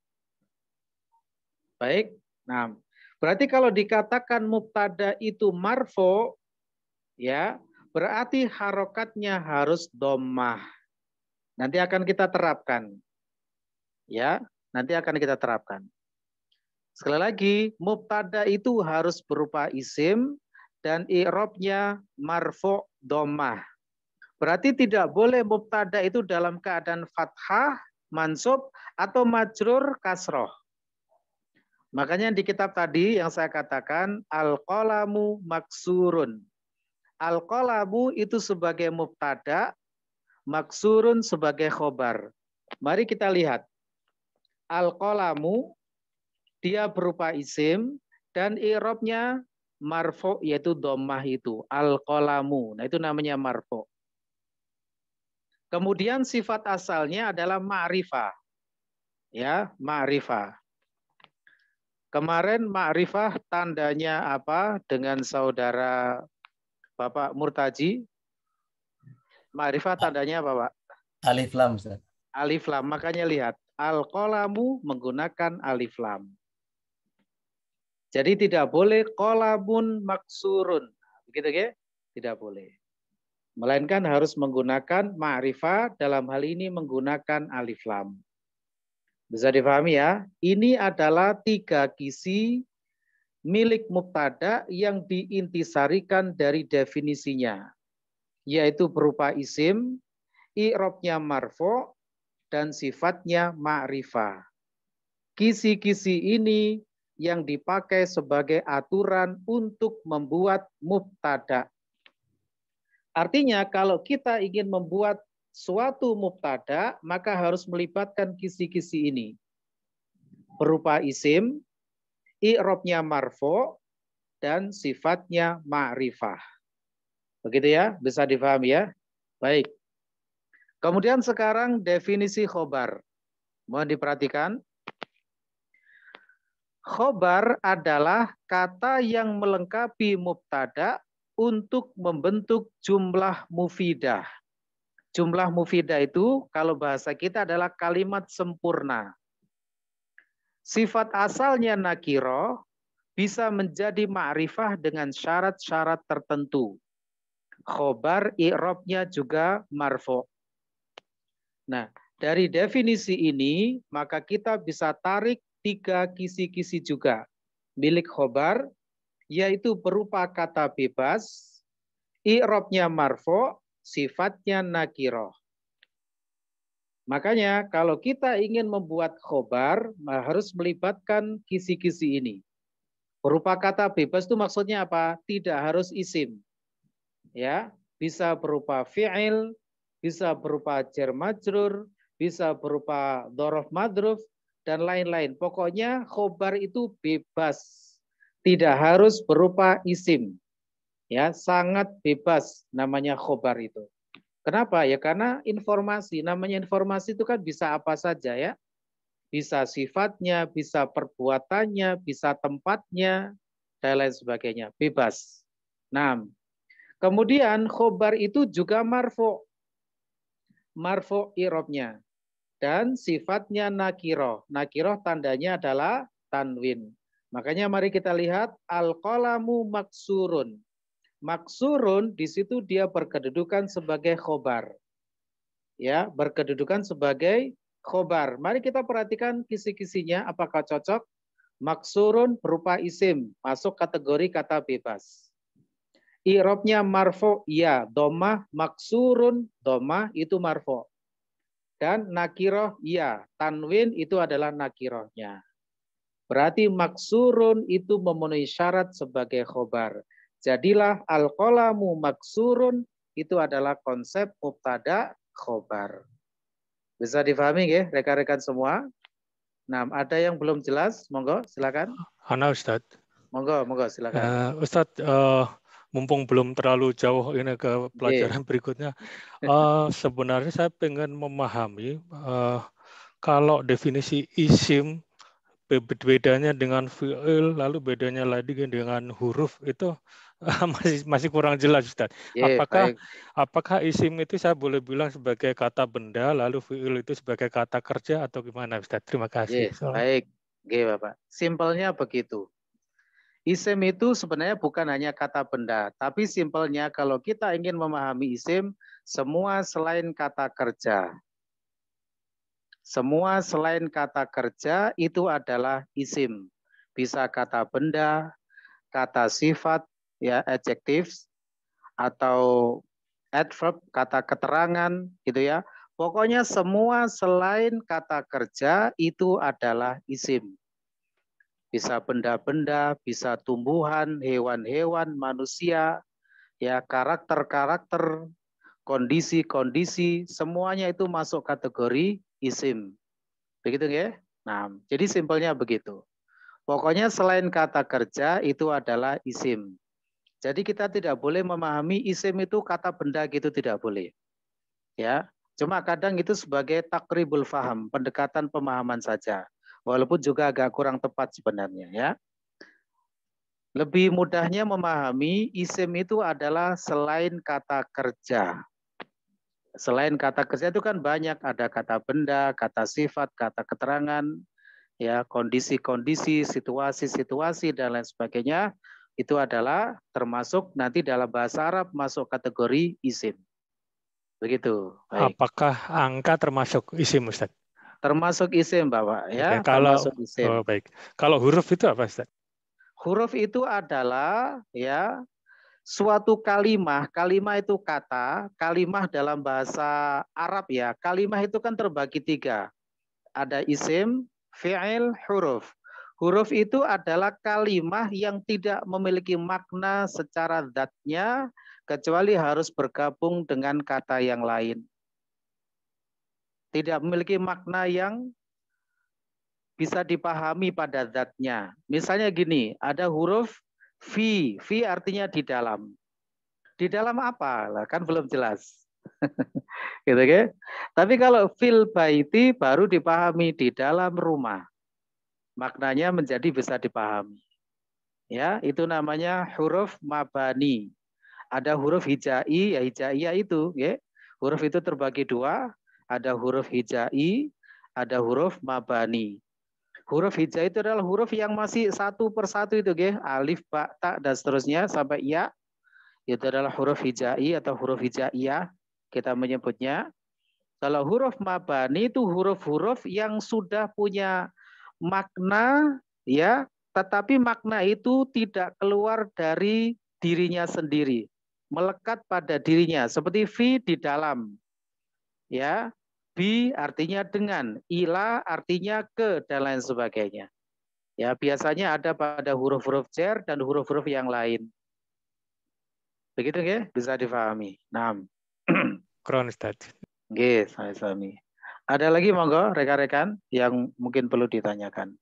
Baik. Nah, berarti kalau dikatakan mubtada itu marfu, ya, berarti harokatnya harus dhammah. Nanti akan kita terapkan. Ya, nanti akan kita terapkan. Sekali lagi, mubtada itu harus berupa isim dan i'rabnya marfu dhammah. Berarti tidak boleh mubtada itu dalam keadaan fathah, mansub, atau majrur kasroh. Makanya di kitab tadi yang saya katakan, al-qalamu maksurun. Al-qalamu itu sebagai mubtada, maksurun sebagai khobar. Mari kita lihat. Al-qalamu, dia berupa isim, dan i'rabnya marfu, yaitu dhammah itu. Al-qalamu, nah itu namanya marfu. Kemudian sifat asalnya adalah ma'rifah. Ya, ma'rifah. Kemarin ma'rifah tandanya apa dengan saudara Bapak Murtaji? Ma'rifah tandanya apa, Pak? Alif lam, Ustaz. Alif lam, makanya lihat. Al-qalamu menggunakan alif lam. Jadi tidak boleh qalamun maksurun. Begitu ya? Tidak boleh. Melainkan harus menggunakan ma'rifah, dalam hal ini menggunakan alif lam. Bisa dipahami ya? Ini adalah 3 kisi milik mubtada yang diintisarikan dari definisinya. Yaitu berupa isim, i'rabnya marfu, dan sifatnya ma'rifah. Kisi-kisi ini yang dipakai sebagai aturan untuk membuat mubtada. Artinya kalau kita ingin membuat suatu mubtada, maka harus melibatkan kisi-kisi ini. Berupa isim, i'rabnya marfu, dan sifatnya ma'rifah. Begitu ya, bisa dipahami ya? Baik. Kemudian sekarang definisi khobar. Mohon diperhatikan. Khobar adalah kata yang melengkapi mubtada untuk membentuk jumlah mufidah. Jumlah mufidah itu kalau bahasa kita adalah kalimat sempurna. Sifat asalnya nakiroh bisa menjadi ma'rifah dengan syarat-syarat tertentu. Khobar i'rabnya juga marfu'. Nah, dari definisi ini maka kita bisa tarik 3 kisi-kisi juga milik khobar, yaitu berupa kata bebas, i'rabnya marfu', sifatnya nakiroh. Makanya kalau kita ingin membuat khobar, harus melibatkan kisi-kisi ini. Berupa kata bebas itu maksudnya apa? Tidak harus isim. Ya, bisa berupa fi'il, bisa berupa jar majrur, bisa berupa dhorof madruf, dan lain-lain. Pokoknya khobar itu bebas. Tidak harus berupa isim. Ya, sangat bebas namanya khobar itu. Kenapa? Ya karena informasi, namanya informasi itu kan bisa apa saja ya. Bisa sifatnya, bisa perbuatannya, bisa tempatnya, dan lain sebagainya. Bebas. Nah, kemudian khobar itu juga marfu'. Marfu' i'rabnya. Dan sifatnya nakiroh. Nakiroh tandanya adalah tanwin. Makanya mari kita lihat al-qalamu maksurun. Maksurun di situ dia berkedudukan sebagai khobar. Ya, berkedudukan sebagai khobar. Mari kita perhatikan kisi-kisinya apakah cocok. Maksurun berupa isim, masuk kategori kata bebas. I'rabnya marfu', ya, dhammah maksurun, dhammah itu marfu'. Dan nakiroh, ya, tanwin itu adalah nakirohnya. Berarti maksurun itu memenuhi syarat sebagai khobar. Jadilah al-qalamu maksurun itu adalah konsep mubtada khobar. Bisa difahami ya rekan-rekan semua? Nah, ada yang belum jelas? Monggo silakan. Ana Ustaz. Monggo silakan. Ustaz, mumpung belum terlalu jauh ini ke pelajaran berikutnya, sebenarnya saya pengen memahami kalau definisi isim bedanya dengan fi'il, lalu bedanya lagi dengan huruf itu masih kurang jelas, Ustaz. Apakah isim itu saya boleh bilang sebagai kata benda, lalu fi'il itu sebagai kata kerja atau gimana, Ustaz? Terima kasih. Baik, Bapak. Simpelnya begitu. Isim itu sebenarnya bukan hanya kata benda, tapi simpelnya kalau kita ingin memahami isim, semua selain kata kerja. Semua selain kata kerja itu adalah isim. Bisa kata benda, kata sifat, ya adjektif, atau adverb, kata keterangan, gitu ya. Pokoknya semua selain kata kerja itu adalah isim. Bisa benda-benda, bisa tumbuhan, hewan-hewan, manusia, ya karakter-karakter, kondisi-kondisi, semuanya itu masuk kategori isim. Begitu ya? Nah, jadi simpelnya begitu. Pokoknya selain kata kerja itu adalah isim. Jadi kita tidak boleh memahami isim itu kata benda gitu, tidak boleh. Ya, cuma kadang itu sebagai takribul faham, pendekatan pemahaman saja. Walaupun juga agak kurang tepat sebenarnya ya. Lebih mudahnya memahami isim itu adalah selain kata kerja. Selain kata kerja itu kan banyak, ada kata benda, kata sifat, kata keterangan, ya kondisi-kondisi, situasi-situasi dan lain sebagainya. Itu adalah termasuk nanti dalam bahasa Arab masuk kategori isim. Begitu. Baik. Apakah angka termasuk isim, Ustaz? Termasuk isim, Bapak. Ya, termasuk isim. Baik. Kalau huruf itu apa, Ustaz? Huruf itu adalah ya suatu kalimah. Kalimah itu kata. Kalimah dalam bahasa Arab ya. Kalimah itu kan terbagi 3. Ada isim, fi'il, huruf. Huruf itu adalah kalimah yang tidak memiliki makna secara zatnya kecuali harus bergabung dengan kata yang lain. Tidak memiliki makna yang bisa dipahami pada zatnya. Misalnya gini, ada huruf fi. Fi artinya di dalam. Di dalam apa? Lah kan belum jelas. Gitu kan? Tapi kalau fil baiti baru dipahami di dalam rumah. Maknanya menjadi bisa dipahami. Ya, itu namanya huruf mabani. Ada huruf hijai, ya hijaiyah itu, ya. Huruf itu terbagi 2, ada huruf hijai, ada huruf mabani. Huruf hija itu adalah huruf yang masih satu persatu itu, alif, ba, ta, dan seterusnya sampai ya. Itu adalah huruf hijai atau huruf hijaiyah kita menyebutnya. Kalau huruf mabani itu huruf-huruf yang sudah punya makna, ya, tetapi makna itu tidak keluar dari dirinya sendiri, melekat pada dirinya, seperti fi di dalam, ya. Bi artinya dengan, ila artinya ke, dan lain sebagainya. Ya, biasanya ada pada huruf-huruf jar dan huruf-huruf yang lain. Begitu ya, bisa difahami. Nah, Kronis tadi. Oke, saya sami. Ada lagi monggo rekan-rekan yang mungkin perlu ditanyakan.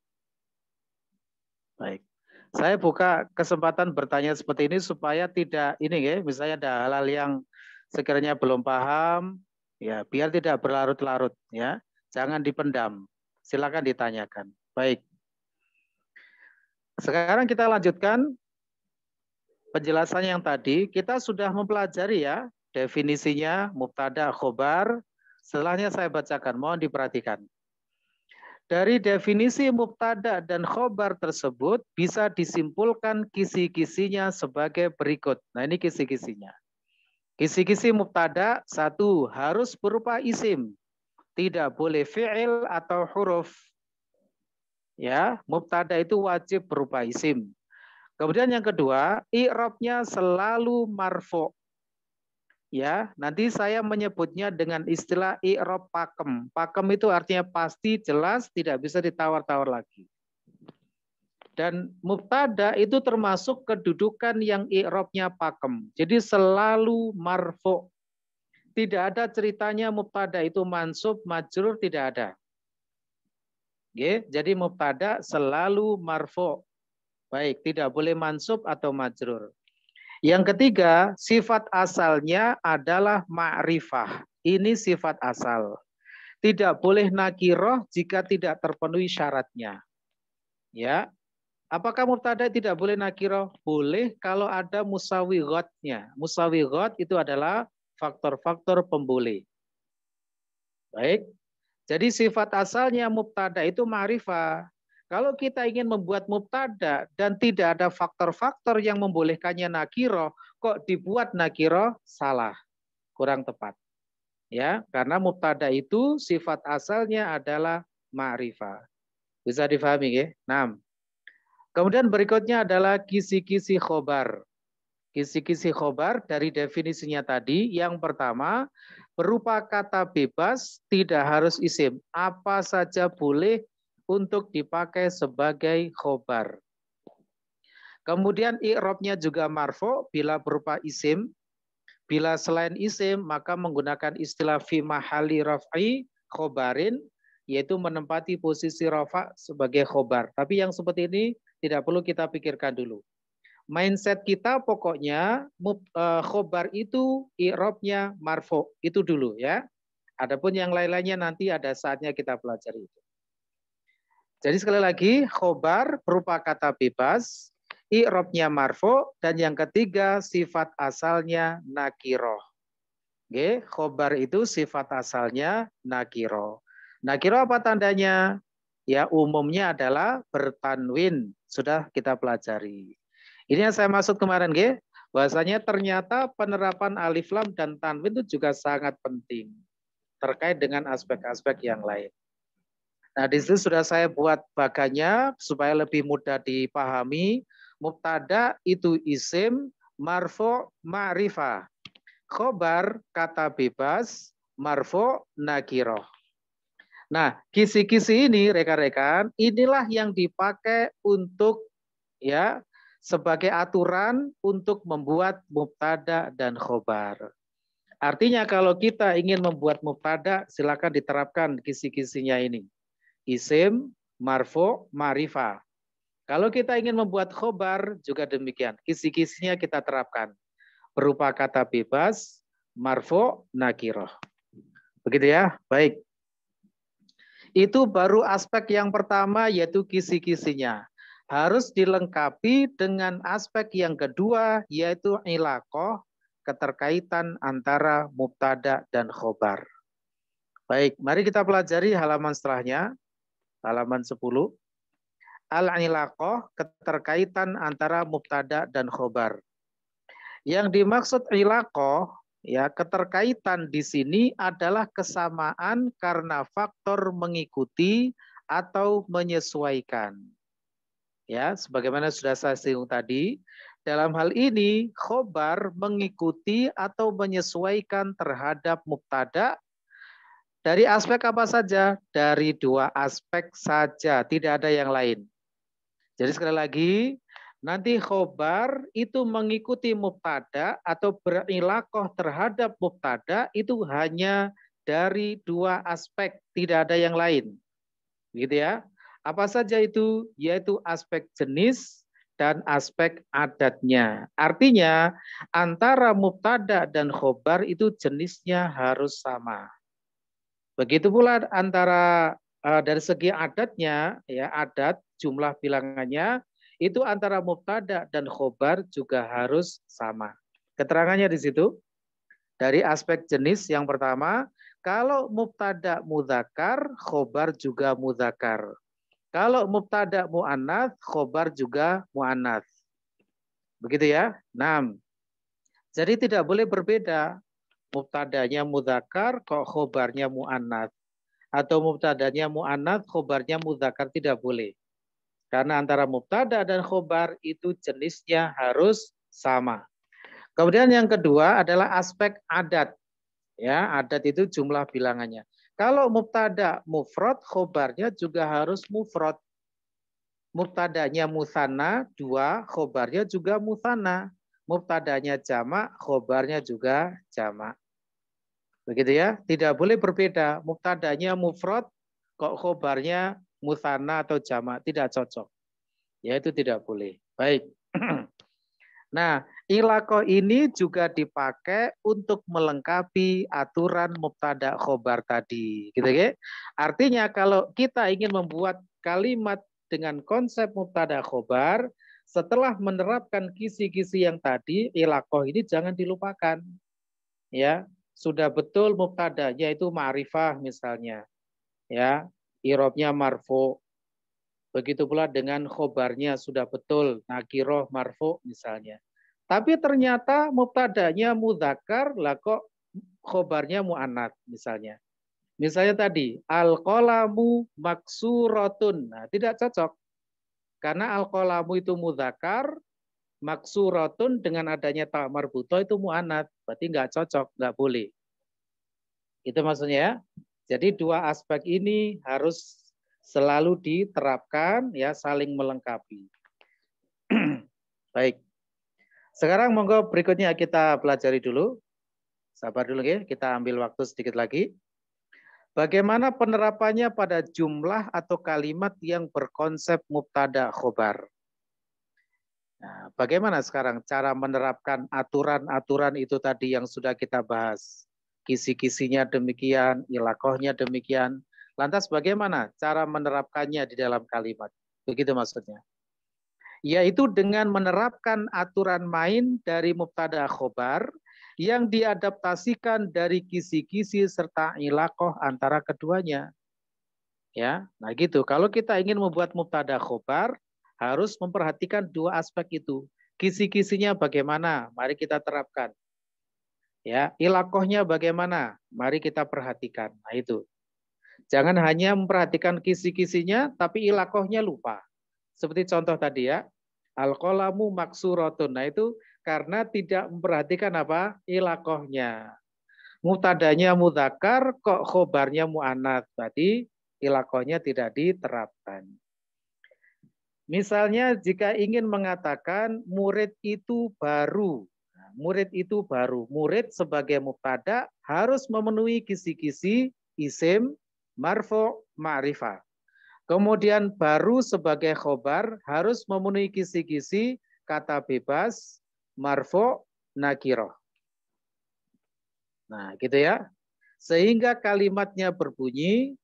Baik. Saya buka kesempatan bertanya seperti ini supaya tidak ini ya, misalnya ada hal-hal yang sekiranya belum paham, ya, biar tidak berlarut-larut ya. Jangan dipendam. Silakan ditanyakan. Baik. Sekarang kita lanjutkan penjelasan yang tadi. Kita sudah mempelajari ya definisinya mubtada, khobar. Setelahnya saya bacakan, mohon diperhatikan. Dari definisi mubtada dan khobar tersebut bisa disimpulkan kisi-kisinya sebagai berikut. Nah, ini kisi-kisinya. Kisi-kisi mubtada, 1, harus berupa isim. Tidak boleh fi'il atau huruf. Ya, mubtada itu wajib berupa isim. Kemudian yang kedua, i'rabnya selalu marfu'. Ya, nanti saya menyebutnya dengan istilah i'rab pakem. Pakem itu artinya pasti, jelas, tidak bisa ditawar-tawar lagi. Dan mubtada itu termasuk kedudukan yang i'rabnya pakem. Jadi selalu marfu'. Tidak ada ceritanya mubtada itu mansub, majrur, tidak ada. Oke, jadi mubtada selalu marfu'. Baik, tidak boleh mansub atau majrur. Yang ketiga, sifat asalnya adalah ma'rifah. Ini sifat asal. Tidak boleh nakiroh jika tidak terpenuhi syaratnya. Ya, apakah mubtada tidak boleh nakiroh? Boleh kalau ada musawighatnya. Musawighat itu adalah faktor-faktor pemboleh. Baik, jadi sifat asalnya mubtada itu ma'rifah. Kalau kita ingin membuat mubtada dan tidak ada faktor-faktor yang membolehkannya nakiroh, kok dibuat nakiroh? Salah, kurang tepat. Ya, karena mubtada itu sifat asalnya adalah ma'rifah. Bisa difahami ya? 6. Kemudian berikutnya adalah kisi-kisi khobar. Kisi-kisi khobar dari definisinya tadi, yang pertama, berupa kata bebas, tidak harus isim. Apa saja boleh untuk dipakai sebagai khobar. Kemudian i'rabnya juga marfu' bila berupa isim. Bila selain isim, maka menggunakan istilah fi mahali raf'i khobarin, yaitu menempati posisi rafa' sebagai khobar. Tapi yang seperti ini tidak perlu kita pikirkan dulu. Mindset kita pokoknya khobar itu i'rabnya marfu', itu dulu ya. Adapun yang lain-lainnya nanti ada saatnya kita pelajari itu. Jadi sekali lagi, khobar berupa kata bebas, i'rabnya marfu', dan yang ketiga sifat asalnya nakiroh. Oke, khobar itu sifat asalnya nakiroh. Nakiroh apa tandanya? Ya, umumnya adalah bertanwin. Sudah kita pelajari. Ini yang saya maksud kemarin, bahwasanya ternyata penerapan alif lam dan tanwin itu juga sangat penting terkait dengan aspek-aspek yang lain. Nah, di situ sudah saya buat bagannya supaya lebih mudah dipahami. Mubtada itu isim, marfu' ma'rifah. Khobar kata bebas, marfu' nakiroh. Nah, kisi-kisi ini rekan-rekan, inilah yang dipakai untuk ya sebagai aturan untuk membuat mubtada dan khobar. Artinya kalau kita ingin membuat mubtada, silakan diterapkan kisi-kisinya ini. Isim, marfu', ma'rifah. Kalau kita ingin membuat khobar, juga demikian. Kisi-kisinya kita terapkan. Berupa kata bebas, marfu', nakiroh. Begitu ya? Baik. Itu baru aspek yang pertama, yaitu kisi-kisinya. Harus dilengkapi dengan aspek yang kedua, yaitu ilaqoh, keterkaitan antara mubtada dan khobar. Baik, mari kita pelajari halaman setelahnya. Halaman 10. Al-ilaqah, keterkaitan antara mubtada dan khobar. Yang dimaksud ilaqah, ya, keterkaitan di sini adalah kesamaan karena faktor mengikuti atau menyesuaikan. Ya, sebagaimana sudah saya singgung tadi, dalam hal ini khobar mengikuti atau menyesuaikan terhadap mubtada dari aspek apa saja? Dari dua aspek saja, tidak ada yang lain. Jadi sekali lagi, nanti khobar itu mengikuti mubtada atau berilaqah terhadap mubtada itu hanya dari dua aspek, tidak ada yang lain. Gitu ya. Apa saja itu? Yaitu aspek jenis dan aspek adatnya. Artinya antara mubtada dan khobar itu jenisnya harus sama. Begitu pula antara dari segi adatnya, ya, adat jumlah bilangannya itu antara mubtada dan khobar juga harus sama. Keterangannya di situ. Dari aspek jenis yang pertama, kalau mubtada mudzakkar, khobar juga mudzakkar. Kalau mubtada muannats, khobar juga muannats. Begitu ya. 6. Jadi tidak boleh berbeda. Mubtadanya mudzakkar kok khobarnya muannats. Atau mubtadanya muannats, khobarnya mudzakkar, tidak boleh. Karena antara mubtada dan khobar itu jenisnya harus sama. Kemudian yang kedua adalah aspek adat. Ya, adat itu jumlah bilangannya. Kalau mubtada mufrad, khobarnya juga harus mufrad. Mubtadanya musanna 2, khobarnya juga musanna. Mubtadanya jamak, khobarnya juga jamak. Begitu ya, tidak boleh berbeda. Mubtadanya mufrad, kok khobarnya musanna atau jamak, tidak cocok. Ya, itu tidak boleh. Baik. Nah, ilaqah ini juga dipakai untuk melengkapi aturan mubtada khobar tadi, gitu ya. Artinya kalau kita ingin membuat kalimat dengan konsep mubtada khobar, setelah menerapkan kisi-kisi yang tadi, ilaqah ini jangan dilupakan. Ya, sudah betul mubtada yaitu ma'rifah misalnya. Ya, i'rabnya marfu. Begitu pula dengan khobarnya sudah betul, nakiroh marfu misalnya. Tapi ternyata mubtadanya mudzakkar, lah kok khobarnya muannats misalnya. Misalnya tadi, al-qalamu maksuratun. Nah, tidak cocok. Karena al-qalamu itu mudzakkar, maksuratun dengan adanya ta marbutoh itu muannats. Berarti nggak cocok, nggak boleh. Itu maksudnya ya. Jadi dua aspek ini harus selalu diterapkan, ya, saling melengkapi. Baik. Sekarang monggo berikutnya kita pelajari dulu. Sabar dulu ya, kita ambil waktu sedikit lagi. Bagaimana penerapannya pada jumlah atau kalimat yang berkonsep mubtada khobar? Nah, bagaimana sekarang cara menerapkan aturan-aturan itu tadi yang sudah kita bahas? Kisi-kisinya demikian, ilaqahnya demikian. Lantas bagaimana cara menerapkannya di dalam kalimat? Begitu maksudnya. Yaitu dengan menerapkan aturan main dari mubtada khobar yang diadaptasikan dari kisi-kisi serta ilaqah antara keduanya. Ya, nah gitu. Kalau kita ingin membuat mubtada khobar, harus memperhatikan dua aspek itu. Kisi-kisinya bagaimana? Mari kita terapkan. Ya, ilaqahnya bagaimana? Mari kita perhatikan. Nah itu. Jangan hanya memperhatikan kisi-kisinya, tapi ilaqahnya lupa. Seperti contoh tadi ya, al-qalamu maksuratun. Nah itu karena tidak memperhatikan apa? Ilaqahnya. Mubtadanya mudzakkar, kok khobarnya muannats. Berarti ilaqahnya tidak diterapkan. Misalnya jika ingin mengatakan murid itu baru. Murid itu baru. Murid sebagai mubtada harus memenuhi kisi-kisi isim, marfu, ma'rifah. Kemudian baru sebagai khobar harus memenuhi kisi-kisi kata bebas, marfu, nakiroh. Nah, gitu ya. Sehingga kalimatnya berbunyi,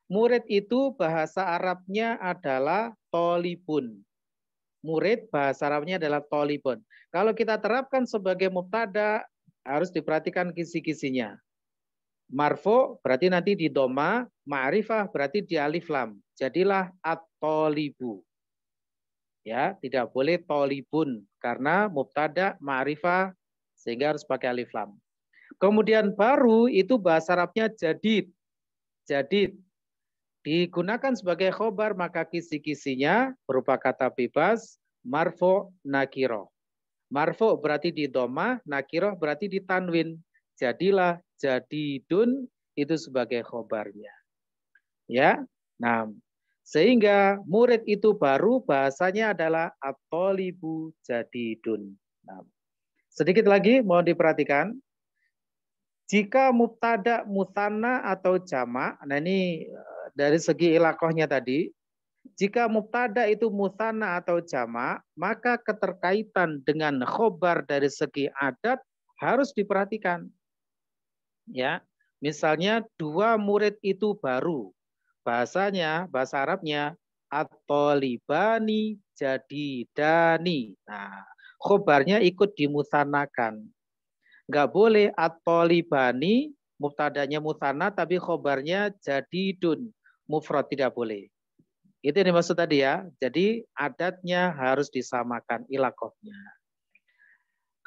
murid itu bahasa Arabnya adalah tolibun. Murid bahasa Arabnya adalah tolibun. Kalau kita terapkan sebagai mubtada, harus diperhatikan kisi-kisinya. Marfu berarti nanti di doma, ma'rifah berarti di alif lam. Jadilah at-tolibu. Ya, tidak boleh tolibun karena mubtada ma'rifah sehingga harus pakai alif lam. Kemudian baru itu bahasa Arabnya jadid. Jadid digunakan sebagai khobar maka kisi-kisinya berupa kata bebas marfu nakiro. Marfu berarti di dhamma, nakiro berarti di tanwin. Jadilah jadidun itu sebagai khobarnya. Ya. Nah, sehingga murid itu baru bahasanya adalah at-thalibu jadidun. Nah, sedikit lagi mohon diperhatikan. Jika mubtada musanna atau jamak, nah ini dari segi ilakohnya tadi, jika mubtada itu musanna atau jamak, maka keterkaitan dengan khobar dari segi adat harus diperhatikan. Ya, misalnya dua murid itu baru. Bahasanya, bahasa Arabnya at-tolibani jadidani. Nah, khobarnya ikut dimusanakan. Enggak boleh at-tolibani, mubtadanya musanna tapi khobarnya jadidun. Mufrad tidak boleh. Itu yang dimaksud tadi ya. Jadi adatnya harus disamakan ilakohnya.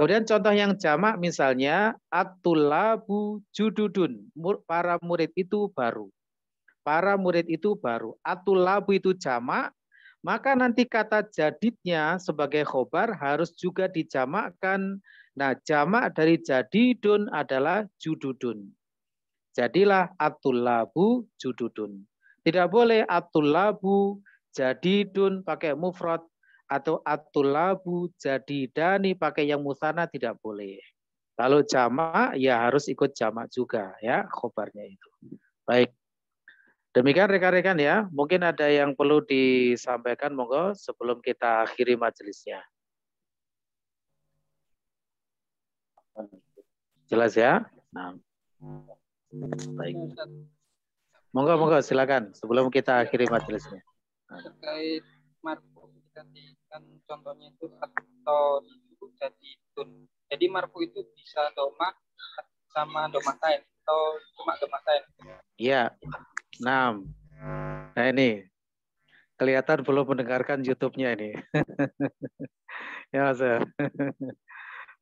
Kemudian contoh yang jamak misalnya at-tulabu jududun. Para murid itu baru. Para murid itu baru. At-tulabu itu jamak, maka nanti kata jadidnya sebagai khobar harus juga dijamakkan. Nah, jamak dari jadidun adalah jududun. Jadilah at-tulabu jududun. Tidak boleh at-tulabu jadidun pakai mufrad atau at-tulabu jadidani pakai yang musanna tidak boleh. Kalau jamak ya harus ikut jamak juga ya khobarnya itu. Baik. Demikian rekan-rekan ya. Mungkin ada yang perlu disampaikan monggo sebelum kita akhiri majelisnya. Jelas ya? Nah. Baik. Monggo silakan sebelum kita akhiri majelisnya. Terkait marfu tadi kan contohnya itu atau itu jadi tun. Jadi marfu itu bisa doma sama domatain atau cuma domatain. Iya. Nah ini kelihatan belum mendengarkan YouTube-nya ini. Ya Mas.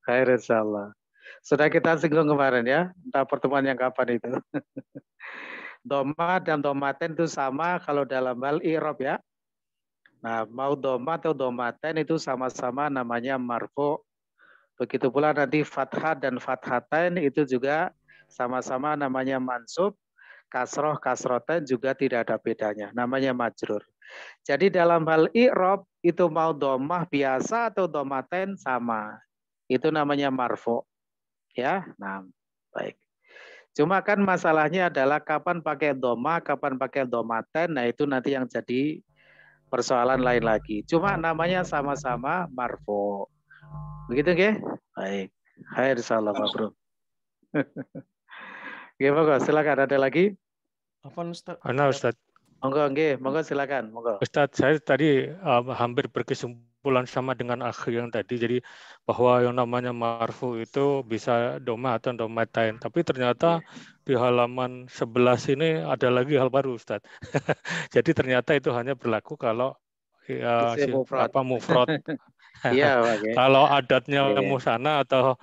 Khair insyaallah. Sudah kita singgung kemarin ya, entah pertemuan yang kapan itu. Doma dan domaten itu sama kalau dalam hal i'rab ya. Nah, mau doma atau domaten itu sama-sama namanya marfu. Begitu pula nanti fathah dan fathatain itu juga sama-sama namanya mansub. Kasroh, kasroten juga tidak ada bedanya. Namanya majrur. Jadi dalam hal i'rab itu mau domah biasa atau domaten sama. Itu namanya marfu. Ya, nah baik. Cuma kan masalahnya adalah kapan pakai doma, kapan pakai domaten. Nah itu nanti yang jadi persoalan lain lagi. Cuma namanya sama-sama marfu. Begitu nggih? Baik. Hai insyaallah Pak Bro. Oke, monggo silakan ada lagi? Apa Ustaz? Ana Ustaz. Monggo silakan, monggo. Ustaz, saya tadi hampir berkesimpulan sama dengan akhir yang tadi. Jadi bahwa yang namanya marfu itu bisa doma atau domatain. Tapi ternyata di halaman 11 ini ada lagi hal baru Ustaz. Jadi ternyata itu hanya berlaku kalau mufrad. Iya, okay. Kalau adatnya musanna atau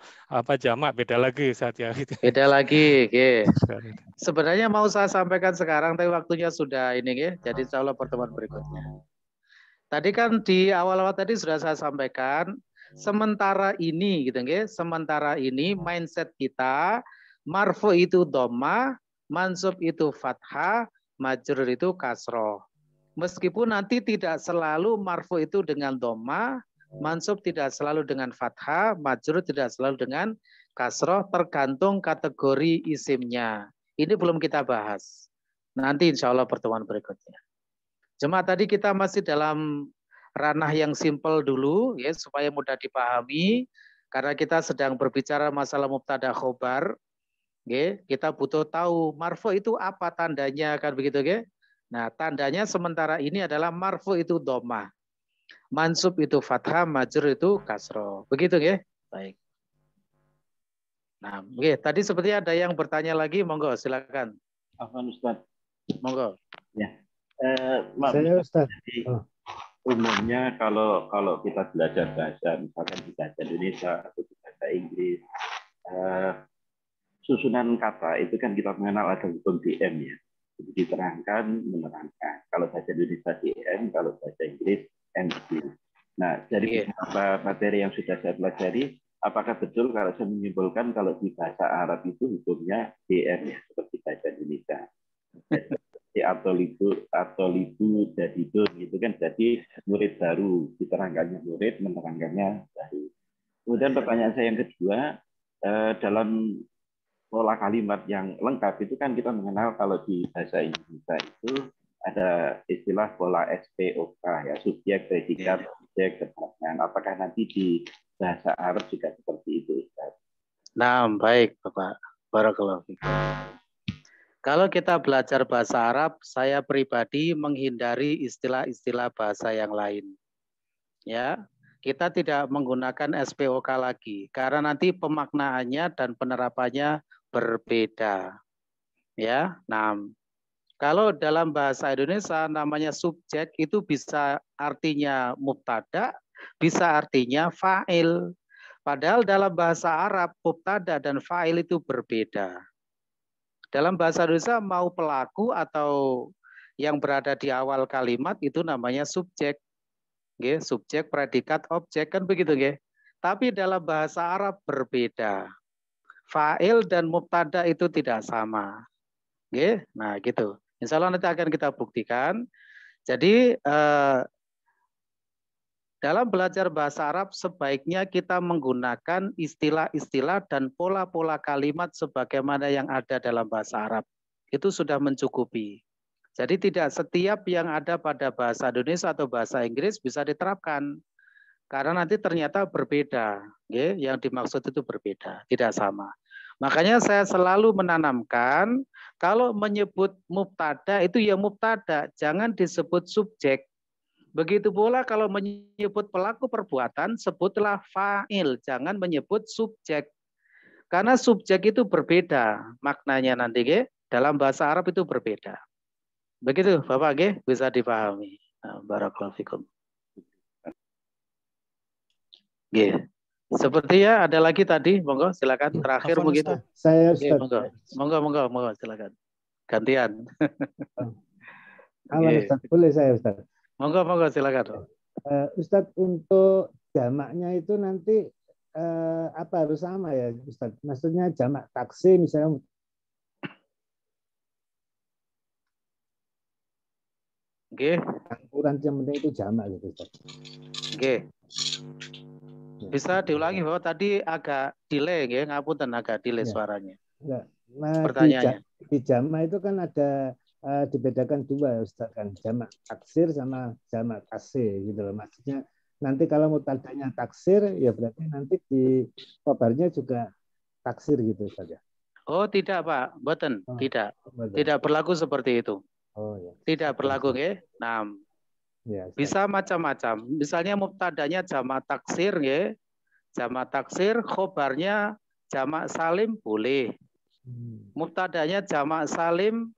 jamak beda lagi Ustaz ya. Beda lagi, okay. Sebenarnya mau saya sampaikan sekarang, tapi waktunya sudah ini, ya. Jadi insya Allah pertemuan berikutnya. Tadi kan di awal-awal tadi sudah saya sampaikan, sementara ini, gitu, ya. Sementara ini mindset kita, marfu itu dhamma, mansub itu fathah, majrur itu kasroh. Meskipun nanti tidak selalu marfu itu dengan dhamma, mansub tidak selalu dengan fathah, majrur tidak selalu dengan kasroh, tergantung kategori isimnya. Ini belum kita bahas. Nanti insya Allah pertemuan berikutnya. Cuma tadi kita masih dalam ranah yang simpel dulu, ya supaya mudah dipahami. Karena kita sedang berbicara masalah mubtada khobar, ya, kita butuh tahu marfu itu apa tandanya, kan begitu, ya? Nah, tandanya sementara ini adalah marfu itu dhammah. Mansub itu fathah, majrur itu kasroh. Begitu ya? Baik. Nah, oke. Tadi seperti ada yang bertanya lagi, monggo silakan. Afwan Ustaz. Monggo. Ya. Saya Ustaz. umumnya kalau kita belajar bahasa, misalkan di bahasa Indonesia atau di bahasa Inggris, susunan kata itu kan kita mengenal ada hukum DM ya. Jadi diterangkan, menerangkan. Kalau bahasa Indonesia DM, kalau bahasa Inggris NG. Nah, dari beberapa materi yang sudah saya pelajari, apakah betul kalau saya menyimpulkan kalau di bahasa Arab itu hukumnya DM ya, seperti bahasa Indonesia. Jadi atau libu jadi dun itu kan jadi murid baru, diterangkannya murid, menerangkannya baru. Kemudian pertanyaan saya yang kedua, dalam pola kalimat yang lengkap itu kan kita mengenal kalau di bahasa Indonesia itu ada istilah pola SPOK ya, subjek, predikat, objek, keterangan. Apakah nanti di bahasa Arab juga seperti itu, Ustaz? Nah, baik Bapak. Barakallahu fikum. Kalau kita belajar bahasa Arab, saya pribadi menghindari istilah-istilah bahasa yang lain. Ya, kita tidak menggunakan SPOK lagi karena nanti pemaknaannya dan penerapannya berbeda. Ya, nah, kalau dalam bahasa Indonesia namanya subjek itu bisa artinya mubtada, bisa artinya fa'il. Padahal dalam bahasa Arab mubtada dan fa'il itu berbeda. Dalam bahasa Indonesia mau pelaku atau yang berada di awal kalimat itu namanya subjek. Nggih, subjek, predikat, objek kan begitu nggih. Tapi dalam bahasa Arab berbeda. Fa'il dan mubtada itu tidak sama. Nggih, nah gitu. Insya Allah nanti akan kita buktikan. Jadi dalam belajar bahasa Arab sebaiknya kita menggunakan istilah-istilah dan pola-pola kalimat sebagaimana yang ada dalam bahasa Arab. Itu sudah mencukupi. Jadi tidak setiap yang ada pada bahasa Indonesia atau bahasa Inggris bisa diterapkan. Karena nanti ternyata berbeda. Yang dimaksud itu berbeda, tidak sama. Makanya saya selalu menanamkan kalau menyebut mubtada itu ya mubtada, jangan disebut subjek. Begitu pula kalau menyebut pelaku perbuatan, sebutlah fa'il, jangan menyebut subjek. Karena subjek itu berbeda maknanya nanti, ke? Dalam bahasa Arab itu berbeda. Begitu, Bapak, ke? Bisa dipahami. Nah, barakallahu fikum. Oke. Sepertinya ada lagi tadi, monggo silakan. Terakhir begitu. Saya Ustaz. Monggo silakan. Gantian. Aman Ustaz, boleh saya Ustaz. Monggo silakan. Ustaz, untuk jamaknya itu nanti apa harus sama ya Ustaz? Maksudnya jamak taksi misalnya. Oke. Ukuran yang penting itu jamak gitu Ustaz. Oke. Bisa diulangi bahwa tadi agak delay ya, ngapunten agak delay suaranya. Enggak. Nah, pertanyaannya. Di jamak itu kan ada dibedakan dua Ustaz kan, jamak taksir sama jamak kasih gitu loh. Maksudnya nanti kalau mubtadanya taksir ya berarti nanti di kabarnya juga taksir gitu saja. Oh tidak Pak, boten, tidak berlaku seperti itu. Oh ya. Tidak berlaku ya. Nah, ya, bisa macam-macam. Misalnya mubtadanya jamak taksir ya, jamak taksir, khobarnya jamak salim boleh. Mubtadanya jamak salim,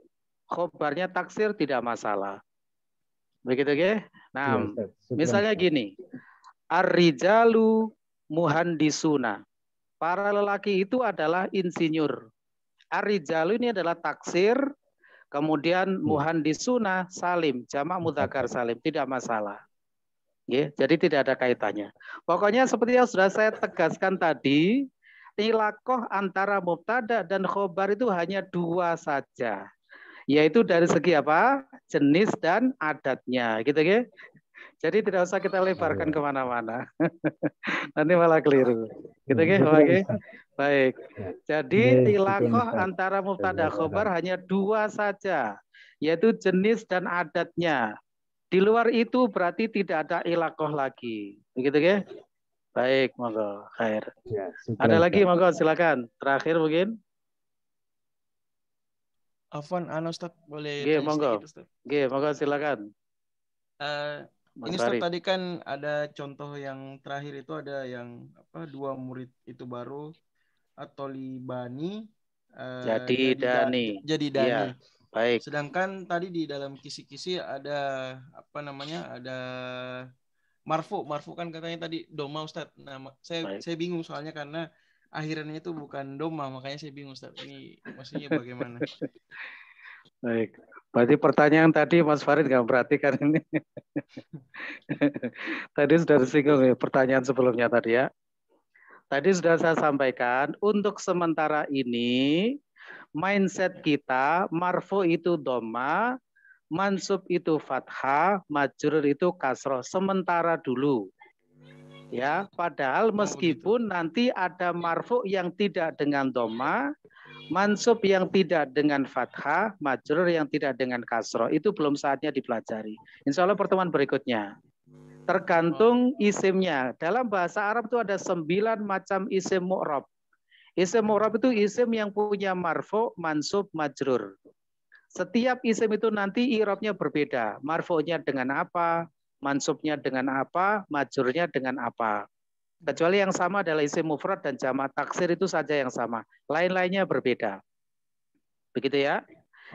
khobarnya taksir tidak masalah. Begitu ya? Nah, ya, misalnya gini. Ar-rijalu muhandisuna. Para lelaki itu adalah insinyur. Ar-rijalu ini adalah taksir, kemudian muhandisuna salim, jamak mudzakkar salim, tidak masalah. Ya, jadi tidak ada kaitannya. Pokoknya seperti yang sudah saya tegaskan tadi, ilaqah antara mubtada dan khobar itu hanya dua saja. Yaitu dari segi apa? Jenis dan adatnya, gitu ya. Jadi tidak usah kita lebarkan kemana-mana. Nanti malah keliru. Gitu ya, Pak. Baik. Jadi ilaqah antara mubtada khobar hanya dua saja, yaitu jenis dan adatnya. Di luar itu berarti tidak ada ilaqah lagi. Begitu ya? Baik, monggo. Khair. Ya, ada lagi, monggo silakan. Terakhir mungkin. Afwan, Ustaz, boleh monggo. Monggo silakan. Ini Ustaz, tadi kan ada contoh yang terakhir itu ada yang dua murid itu baru atau libani jadi Dani. Ya. Baik. Sedangkan tadi di dalam kisi-kisi ada apa namanya? Ada marfu. Marfu kan katanya tadi doma, Ustaz. Nah, saya bingung soalnya karena akhirannya itu bukan doma, makanya saya bingung, Ustaz. Ini maksudnya bagaimana? Baik. Berarti pertanyaan tadi Mas Farid nggak perhatikan ini. Tadi sudah disinggung ya, pertanyaan sebelumnya tadi ya. Tadi sudah saya sampaikan, untuk sementara ini mindset kita marfu itu doma, mansub itu fathah, majrur itu kasroh. Sementara dulu. Ya, padahal meskipun nanti ada marfu yang tidak dengan doma, mansub yang tidak dengan fathah, majrur yang tidak dengan kasroh, itu belum saatnya dipelajari. Insya Allah pertemuan berikutnya. Tergantung isimnya. Dalam bahasa Arab itu ada 9 macam isim mu'rab. Isim mu'rab itu isim yang punya marfu, mansub, majrur. Setiap isim itu nanti i'rabnya berbeda. Marfu'nya dengan apa, mansubnya dengan apa, majrurnya dengan apa. Kecuali yang sama adalah isim mufrad dan jamak taksir, itu saja yang sama. Lain-lainnya berbeda. Begitu ya.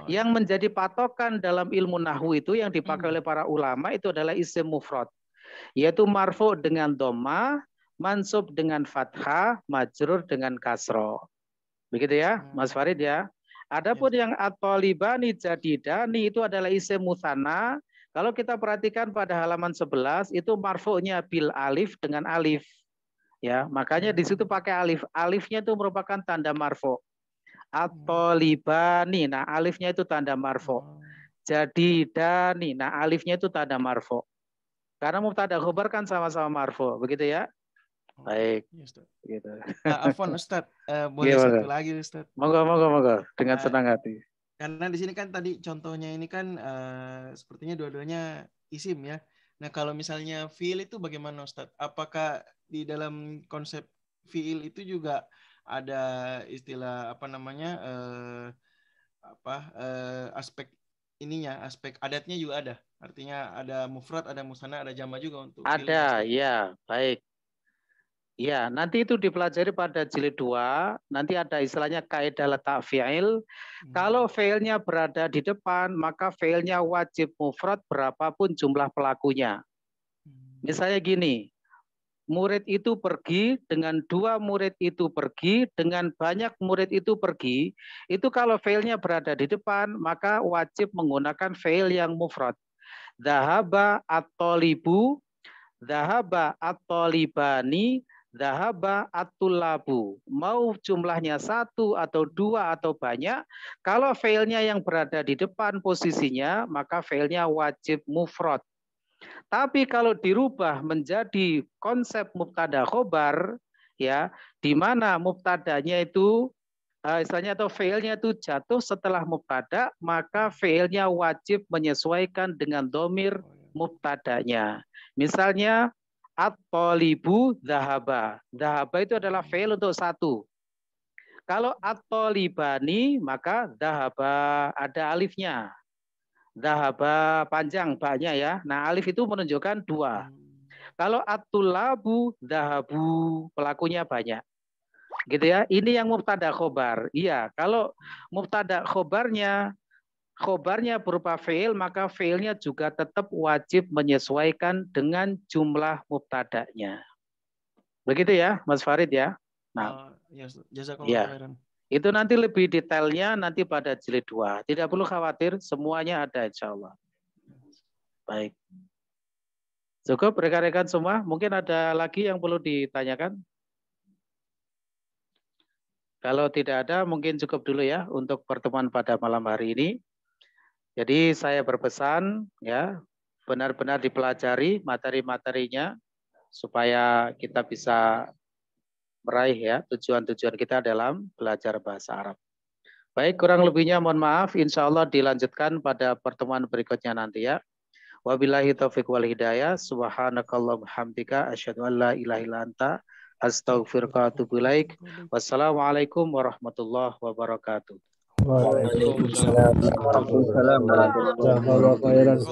Yang menjadi patokan dalam ilmu nahwu itu yang dipakai oleh para ulama itu adalah isim mufrad. Yaitu marfu dengan dhamma, mansub dengan fathah, majrur dengan kasroh. Begitu ya, Mas Farid ya. Adapun yang at-talibani jadidani itu adalah isim musanna. Kalau kita perhatikan pada halaman 11 itu marfu'nya bil alif dengan alif. Ya, makanya di situ pakai alif. Alifnya itu merupakan tanda marfu. At-talibani, nah alifnya itu tanda marfu. Jadidani, nah alifnya itu tanda marfu. Karena mubtada khobar kan sama-sama marfu, begitu ya? Baik. Gitu. Afwan Ustaz, boleh satu lagi Ustaz. Moga. Dengan senang hati. Karena di sini kan tadi contohnya ini kan sepertinya dua-duanya isim ya. Nah kalau misalnya fiil itu bagaimana Ustaz? Apakah di dalam konsep fiil itu juga ada istilah apa namanya aspek ininya, aspek adatnya juga ada? Artinya ada mufrad, ada musanna, ada jama juga untuk ada, ya, baik. Ya, nanti itu dipelajari pada jilid 2, nanti ada istilahnya kaidah letak fi'il. Kalau fi'ilnya berada di depan, maka fi'ilnya wajib mufrad berapapun jumlah pelakunya. Misalnya gini, murid itu pergi, dengan 2 murid itu pergi, dengan banyak murid itu pergi, itu kalau fi'ilnya berada di depan, maka wajib menggunakan fi'il yang mufrad. Dhahaba at-talibu, dhahaba at-talibani, dhahaba at-tullabu. Mau jumlahnya 1 atau 2 atau banyak, kalau fi'ilnya yang berada di depan posisinya, maka fi'ilnya wajib mufrad. Tapi kalau dirubah menjadi konsep mubtada khobar, ya, di mana mubtadanya itu istilahnya atau fi'ilnya itu jatuh setelah mubtada, maka fi'ilnya wajib menyesuaikan dengan dhamir mubtadanya. Misalnya at-talibu dhahaba. Dhahaba itu adalah fi'il untuk 1. Kalau at-talibani maka dhahaba ada alifnya. Dhahaba panjang baknya ya. Nah, alif itu menunjukkan 2. Kalau at-tullabu dhahabu pelakunya banyak. Gitu ya. Ini yang mubtada khobar. Iya, kalau mubtada khobarnya berupa fi'il, maka fi'ilnya juga tetap wajib menyesuaikan dengan jumlah mubtadanya. Begitu ya, Mas Farid ya. Nah, jazakallahu. Itu nanti lebih detailnya nanti pada jilid 2. Tidak perlu khawatir, semuanya ada insya Allah. Baik. Cukup rekan-rekan semua? Mungkin ada lagi yang perlu ditanyakan? Kalau tidak ada, mungkin cukup dulu ya untuk pertemuan pada malam hari ini. Jadi saya berpesan ya, benar-benar dipelajari materi-materinya supaya kita bisa meraih ya tujuan-tujuan kita dalam belajar bahasa Arab. Baik, kurang lebihnya mohon maaf, insya Allah dilanjutkan pada pertemuan berikutnya nanti ya. Wabillahi taufiq wal hidayah, subhanakallahumma hamdika, asyhadu an la ilaha illa anta, astaghfiruka wa atubu ilaik. Wassalamualaikum warahmatullahi wabarakatuh. Waalaikumsalam warahmatullahi wabarakatuh.